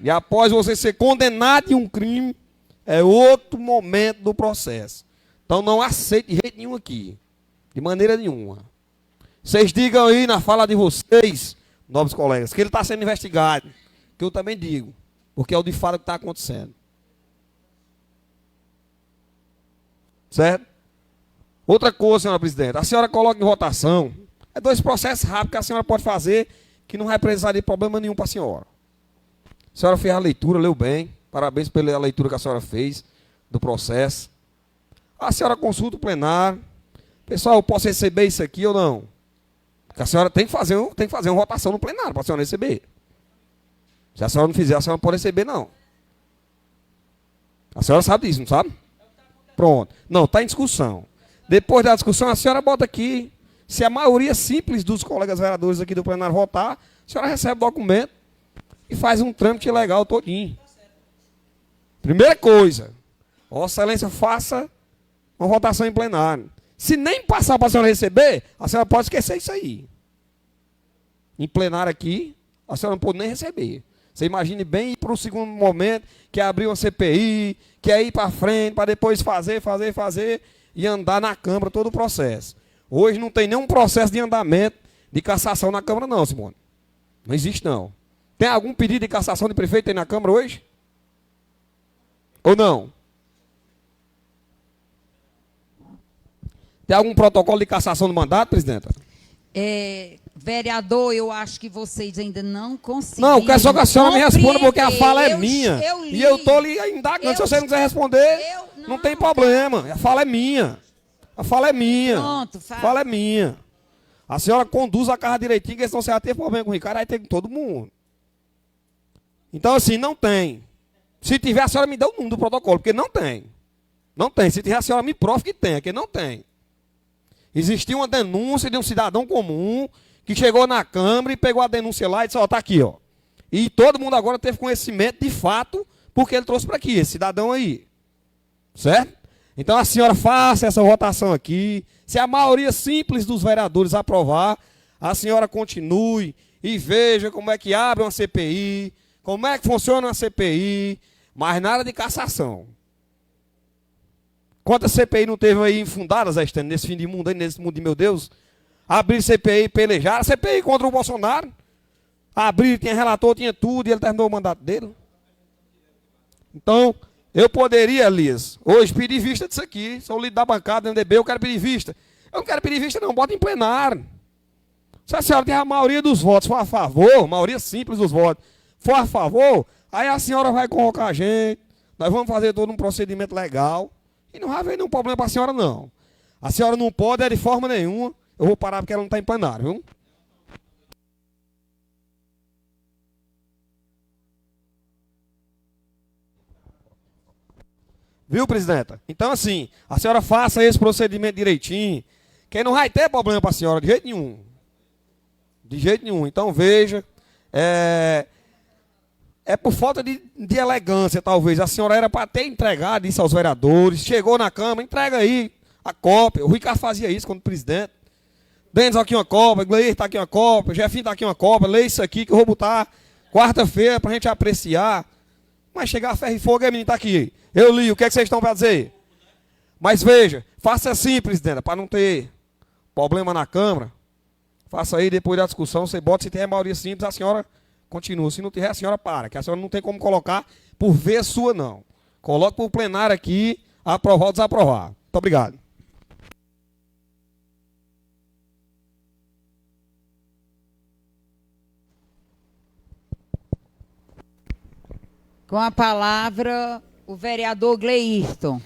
K: E após você ser condenado de um crime, é outro momento do processo. Então não aceite de jeito nenhum aqui. De maneira nenhuma. Vocês digam aí na fala de vocês, nobres colegas, que ele está sendo investigado. Que eu também digo. Porque é o de fato que está acontecendo. Certo? Outra coisa, senhora presidente. A senhora coloca em votação. É 2 processos rápidos que a senhora pode fazer que não vai precisar de problema nenhum para a senhora. A senhora fez a leitura, leu bem. Parabéns pela leitura que a senhora fez do processo. A senhora consulta o plenário. Pessoal, eu posso receber isso aqui ou não? Porque a senhora tem que fazer uma votação no plenário para a senhora receber. Se a senhora não fizer, a senhora não pode receber, não. A senhora sabe disso, não sabe? Pronto. Não, está em discussão. Depois da discussão, a senhora bota aqui. Se a maioria simples dos colegas vereadores aqui do plenário votar, a senhora recebe o documento e faz um trâmite legal todinho. Primeira coisa, Vossa Excelência faça uma votação em plenário. Se nem passar para a senhora receber, a senhora pode esquecer isso aí. Em plenário aqui, a senhora não pode nem receber. Você imagine bem ir para o segundo momento, que é abrir uma CPI, que é ir para frente, para depois fazer e andar na Câmara todo o processo. Hoje não tem nenhum processo de andamento de cassação na Câmara não, Simone. Não existe não. Tem algum pedido de cassação de prefeito aí na Câmara hoje? Ou não? Tem algum protocolo de cassação do mandato, presidenta?
A: Vereador, eu acho que vocês ainda não conseguiram.
K: Não, eu quero só que a senhora me responda, porque a fala é minha.
A: Li,
K: e eu estou lhe indagando. Se você não quiser responder, não tem problema. A fala é minha. A fala é minha.
A: Pronto,
K: a fala é minha. A senhora conduz a casa direitinho, porque senão você vai ter problema com o Ricardo, vai ter com todo mundo. Então, assim, não tem. Se tiver, a senhora me dá o número do protocolo, porque não tem. Não tem. Se tiver, a senhora me prova que tem, porque não tem. Existiu uma denúncia de um cidadão comum que chegou na Câmara e pegou a denúncia lá e disse, ó, tá aqui, ó. E todo mundo agora teve conhecimento de fato, porque ele trouxe para aqui, esse cidadão aí. Certo? Então a senhora faça essa votação aqui. Se a maioria simples dos vereadores aprovar, a senhora continue e veja como é que abre uma CPI, como é que funciona uma CPI, mas nada de cassação. Quantas CPI não teve aí infundadas, Zé Estênio, nesse fim de mundo aí, nesse mundo de meu Deus? Abrir CPI, pelejar, CPI contra o Bolsonaro. Abrir, tinha relator, tinha tudo, e ele terminou o mandato dele. Então, eu poderia, Elias, hoje pedir vista disso aqui. Sou líder da bancada do MDB, eu quero pedir vista. Eu não quero pedir vista não, bota em plenário. Se a senhora tem a maioria dos votos for a favor, maioria simples dos votos, for a favor, aí a senhora vai convocar a gente, nós vamos fazer todo um procedimento legal, e não vai haver nenhum problema para a senhora não. A senhora não pode, de forma nenhuma, eu vou parar porque ela não está em plenário, viu? Viu, presidenta? Então, assim, a senhora faça esse procedimento direitinho, que não vai ter problema para a senhora, de jeito nenhum. De jeito nenhum. Então, veja, é por falta de elegância, talvez. A senhora era para ter entregado isso aos vereadores, chegou na Câmara, entrega aí a cópia. O Ricardo fazia isso quando presidente. Denis aqui uma cópia, Gleir está aqui uma cópia, Jefinho está aqui uma cópia, lê isso aqui que eu vou botar quarta-feira para a gente apreciar. Mas chegar a ferro e fogo, menino, está aqui. Eu li, o que é que vocês estão para dizer? Mas veja, faça assim, presidenta, para não ter problema na Câmara. Faça aí, depois da discussão, você bota, se tiver maioria simples, a senhora continua. Se não tiver, a senhora para, que a senhora não tem como colocar por vez sua, não. Coloque para o plenário aqui, aprovar ou desaprovar. Muito obrigado.
A: Com a palavra, o vereador Gleirton.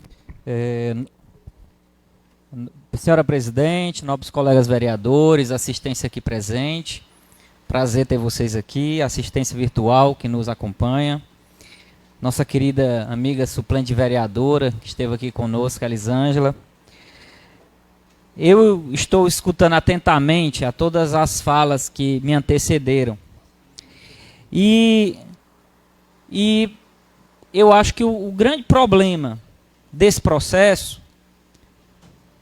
C: Senhora presidente, nobres colegas vereadores, assistência aqui presente, prazer ter vocês aqui, assistência virtual que nos acompanha, nossa querida amiga suplente vereadora que esteve aqui conosco, Elisângela. Eu estou escutando atentamente a todas as falas que me antecederam e eu acho que o grande problema desse processo,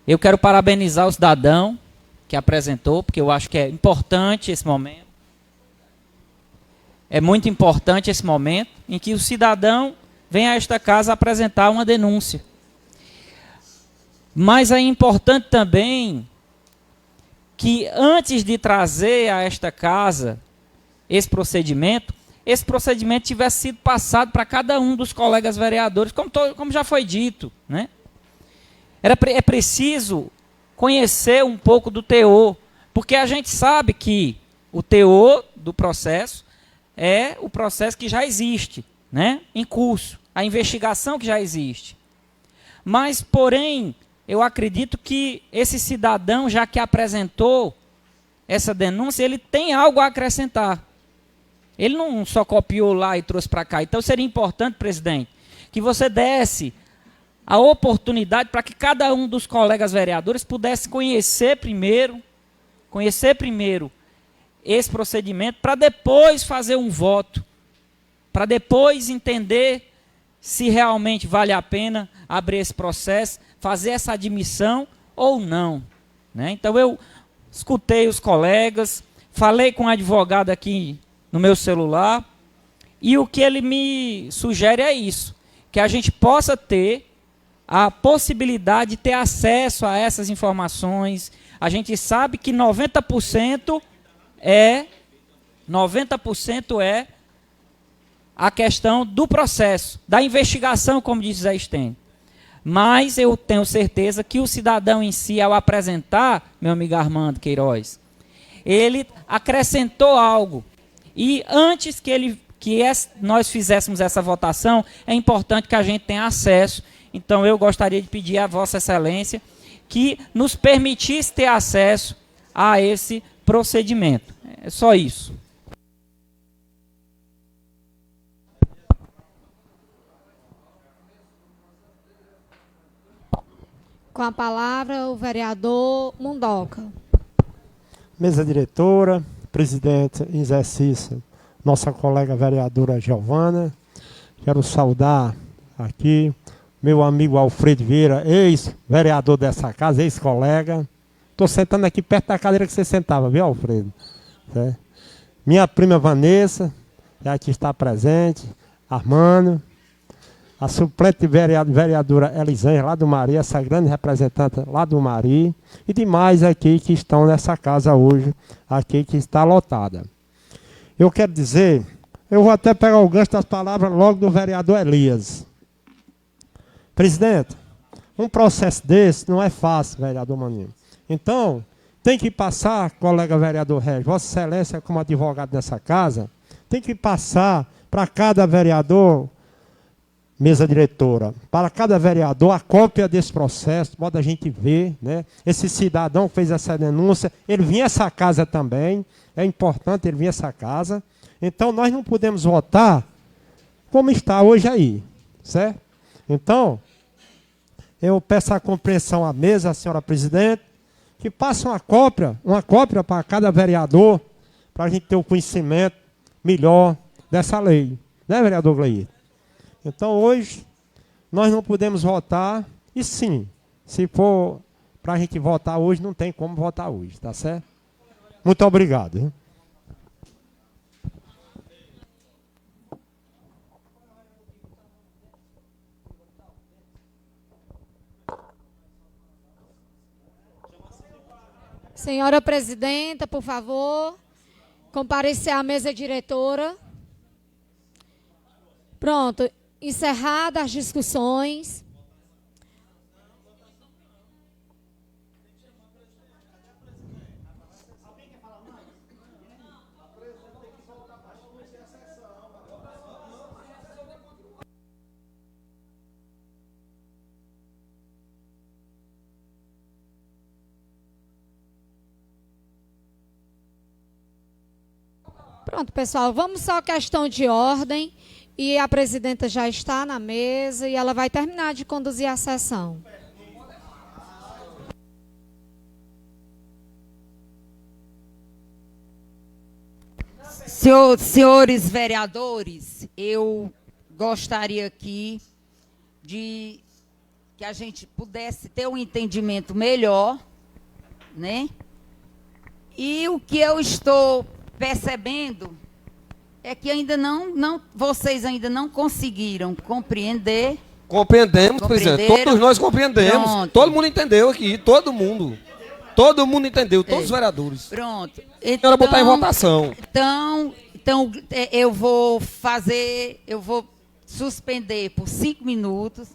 C: eu quero parabenizar o cidadão que apresentou, porque eu acho que é importante esse momento. É muito importante esse momento em que o cidadão vem a esta casa apresentar uma denúncia. Mas é importante também que antes de trazer a esta casa esse procedimento tivesse sido passado para cada um dos colegas vereadores, como já foi dito, né? É preciso conhecer um pouco do teor, porque a gente sabe que o teor do processo é o processo que já existe, né? Em curso, a investigação que já existe. Mas, porém, eu acredito que esse cidadão, já que apresentou essa denúncia, ele tem algo a acrescentar. Ele não só copiou lá e trouxe para cá. Então seria importante, presidente, que você desse a oportunidade para que cada um dos colegas vereadores pudesse conhecer primeiro esse procedimento, para depois fazer um voto, para depois entender se realmente vale a pena abrir esse processo, fazer essa admissão ou não, né? Então eu escutei os colegas, falei com o advogado aqui no meu celular, e o que ele me sugere é isso, que a gente possa ter a possibilidade de ter acesso a essas informações. A gente sabe que 90% é a questão do processo, da investigação, como diz Zé Stênio. Mas eu tenho certeza que o cidadão em si, ao apresentar, meu amigo Armando Queiroz, ele acrescentou algo. E antes nós fizéssemos essa votação, é importante que a gente tenha acesso. Então eu gostaria de pedir a Vossa Excelência que nos permitisse ter acesso a esse procedimento. É só isso.
H: Com a palavra, o vereador Mundoca.
L: Mesa diretora, presidente em exercício, nossa colega vereadora Giovana. Quero saudar aqui meu amigo Alfredo Vieira, ex-vereador dessa casa, ex-colega. Estou sentando aqui perto da cadeira que você sentava, viu, Alfredo? É. Minha prima Vanessa, já que está presente, Armando, a suplente vereadora Elisângela, lá do Mari, essa grande representante lá do Mari, e demais aqui que estão nessa casa hoje, aqui que está lotada. Eu quero dizer, eu vou até pegar o gancho das palavras logo do vereador Elias. Presidente, um processo desse não é fácil, vereador Maninho. Então, tem que passar, colega vereador Regis, Vossa Excelência como advogado dessa casa, tem que passar para cada vereador, mesa diretora, para cada vereador a cópia desse processo, pode a gente ver, né? Esse cidadão que fez essa denúncia, ele vinha a essa casa também, é importante ele vir a essa casa. Então, nós não podemos votar como está hoje aí, certo? Então, eu peço a compreensão à mesa, senhora presidente, que passe uma cópia para cada vereador, para a gente ter o conhecimento melhor dessa lei. Né, vereador Gleide? Então, hoje, nós não podemos votar, e sim, se for para a gente votar hoje, não tem como votar hoje, tá certo? Muito obrigado. Hein?
H: Senhora presidenta, por favor, comparecer à mesa diretora. Pronto, encerradas as discussões. Pronto, pessoal, vamos só à questão de ordem. E a presidenta já está na mesa e ela vai terminar de conduzir a sessão.
A: Senhores vereadores, eu gostaria aqui de que a gente pudesse ter um entendimento melhor, né? E o que eu estou percebendo é que ainda vocês ainda não conseguiram compreender.
K: Compreendemos, presidente. Todos nós compreendemos.
A: Pronto.
K: Todo mundo entendeu aqui, todo mundo. Todo mundo entendeu, todos os vereadores.
A: Pronto.
K: Então, botar em votação.
A: Então, eu vou suspender por 5 minutos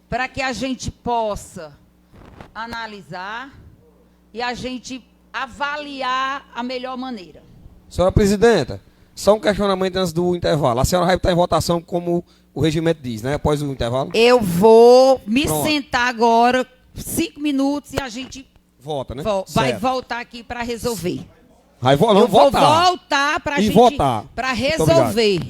A: para que a gente possa analisar e a gente avaliar a melhor maneira.
K: Senhora presidenta, só um questionamento antes do intervalo. A senhora vai estar em votação como o regimento diz, né? Após o intervalo?
A: Eu vou me sentar agora, 5 minutos, e a gente
K: vota, né?
A: Vai voltar aqui para resolver.
K: Vamos votar.
A: Vou voltar para a gente
K: votar.
A: Para resolver.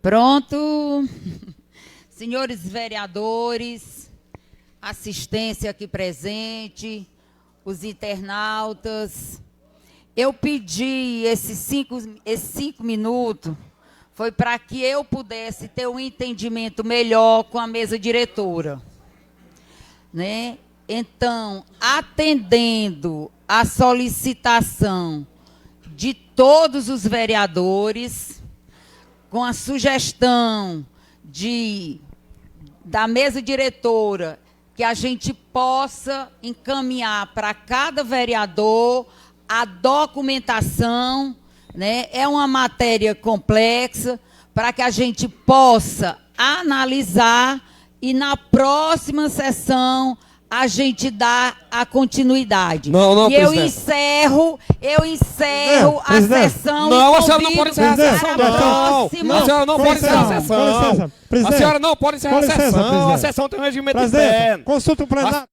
A: Pronto. Senhores vereadores, assistência aqui presente, os internautas, eu pedi esses cinco minutos, foi para que eu pudesse ter um entendimento melhor com a mesa diretora, né? Então, atendendo a solicitação de todos os vereadores, com a sugestão da mesa diretora, que a gente possa encaminhar para cada vereador a documentação, né? É uma matéria complexa, para que a gente possa analisar e na próxima sessão a gente dá a continuidade.
K: Não,
A: e eu encerro a sessão.
K: Não, a senhora não pode encerrar a sessão, não.
A: Próximo.
K: A senhora não pode encerrar a sessão. A senhora não pode encerrar a sessão. A sessão tem um regimento interno.
L: Consulta o plenário.